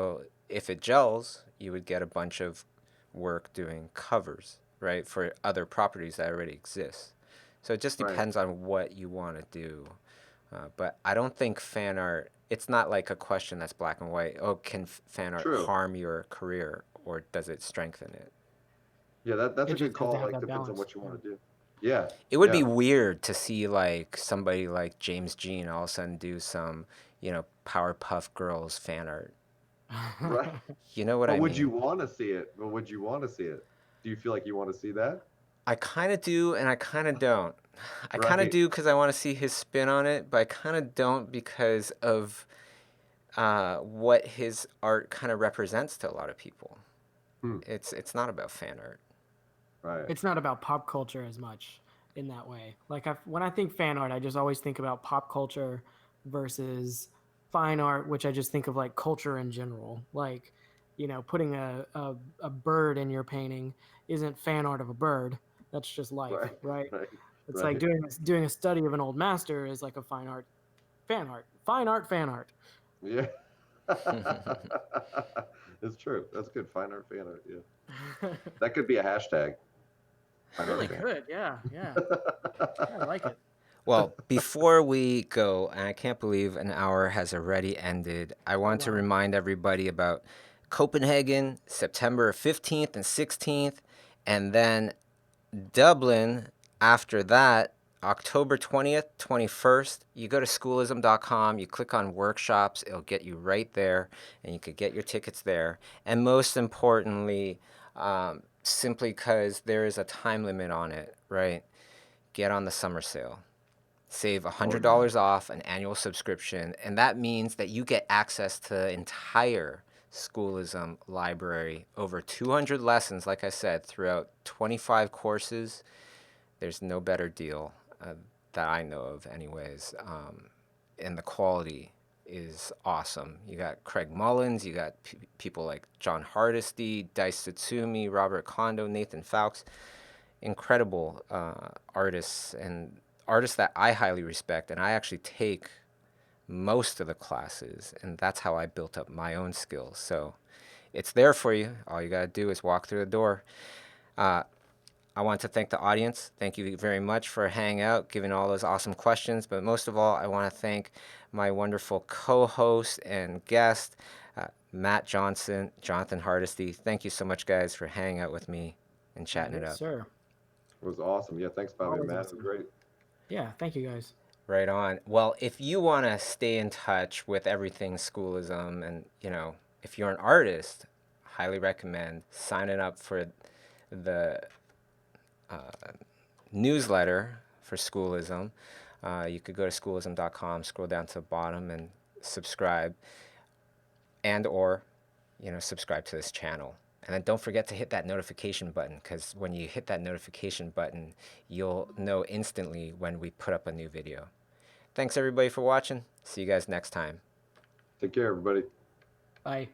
[SPEAKER 1] if it gels, you would get a bunch of work doing covers, right, for other properties that already exist. So it just
[SPEAKER 3] right.
[SPEAKER 1] depends on what you want to do. But I don't think fan art, it's not like a question that's black and white. Oh, can fan art
[SPEAKER 3] True.
[SPEAKER 1] harm your career or does it strengthen it?
[SPEAKER 3] Yeah, that's
[SPEAKER 2] it
[SPEAKER 3] a good
[SPEAKER 2] just has to
[SPEAKER 3] call.
[SPEAKER 2] have
[SPEAKER 3] Like
[SPEAKER 2] that
[SPEAKER 3] depends on
[SPEAKER 2] balance.
[SPEAKER 3] what you want to do. Yeah,
[SPEAKER 1] It would be
[SPEAKER 3] yeah,
[SPEAKER 1] weird to see like somebody like James Jean all of a sudden do some, Powerpuff Girls fan art.
[SPEAKER 3] right.
[SPEAKER 1] You know what
[SPEAKER 3] But
[SPEAKER 1] I
[SPEAKER 3] would you
[SPEAKER 1] mean?
[SPEAKER 3] want to see it? But would you want to see it? Do you feel like you want to see that?
[SPEAKER 1] I kind of do, and I kind of don't. I kind of
[SPEAKER 3] Right.
[SPEAKER 1] do because I want to see his spin on it, but I kind of don't because of what his art kind of represents to a lot of people.
[SPEAKER 3] Hmm.
[SPEAKER 1] It's not about fan art.
[SPEAKER 3] Right.
[SPEAKER 2] It's not about pop culture as much in that way. Like when I think fan art, I just always think about pop culture versus fine art, which I just think of like culture in general. Like, putting a bird in your painting isn't fan art of a bird. That's just life,
[SPEAKER 3] Right.
[SPEAKER 2] right?
[SPEAKER 3] Right.
[SPEAKER 2] It's like
[SPEAKER 3] Right.
[SPEAKER 2] doing a study of an old master is like a fine art, fan art.
[SPEAKER 3] Yeah. It's true. That's good. Fine art, fan art. Yeah. That could be a hashtag. Fine art,
[SPEAKER 2] Really
[SPEAKER 3] fan
[SPEAKER 2] could, yeah, yeah. I like it.
[SPEAKER 1] Well, before we go, and I can't believe an hour has already ended, I
[SPEAKER 2] Oh
[SPEAKER 1] want to
[SPEAKER 2] wow.
[SPEAKER 1] remind everybody about Copenhagen, September 15th and 16th, and then Dublin, after that, October 20th, 21st, you go to schoolism.com, you click on workshops, it'll get you right there, and you could get your tickets there. And most importantly, simply because there is a time limit on it, right? Get on the summer sale. Save
[SPEAKER 3] Oh yeah.
[SPEAKER 1] $100 off an annual subscription, and that means that you get access to the entire Schoolism library, over 200 lessons, like I said, throughout 25 courses. There's no better deal that I know of, anyways. And the quality is awesome. You got Craig Mullins, you got people like John Hardesty, Dice Tsutsumi, Robert Kondo, Nathan Fowkes, incredible artists and artists that I highly respect. And I actually take most of the classes, and that's how I built up my own skills. So it's there for you. All you got to do is walk through the door. I want to thank the audience. Thank you very much for hanging out, giving all those awesome questions. But most of all, I want to thank my wonderful co-host and guest, Matt Johnson, Jonathan Hardesty. Thank you so much, guys, for hanging out with me and chatting it
[SPEAKER 2] Yes,
[SPEAKER 1] up.
[SPEAKER 2] sir.
[SPEAKER 3] It was awesome. Yeah, thanks, Bobby and
[SPEAKER 2] Always
[SPEAKER 3] Matt. It was
[SPEAKER 2] awesome.
[SPEAKER 3] great.
[SPEAKER 2] Yeah, thank you guys.
[SPEAKER 1] Right on. Well, if you want to stay in touch with everything Schoolism, and if you're an artist, highly recommend signing up for the newsletter for Schoolism. You could go to schoolism.com, scroll down to the bottom, and subscribe, or subscribe to this channel. And then don't forget to hit that notification button, because when you hit that notification button, you'll know instantly when we put up a new video. Thanks everybody for watching. See you guys next time.
[SPEAKER 3] Take care, everybody.
[SPEAKER 2] Bye.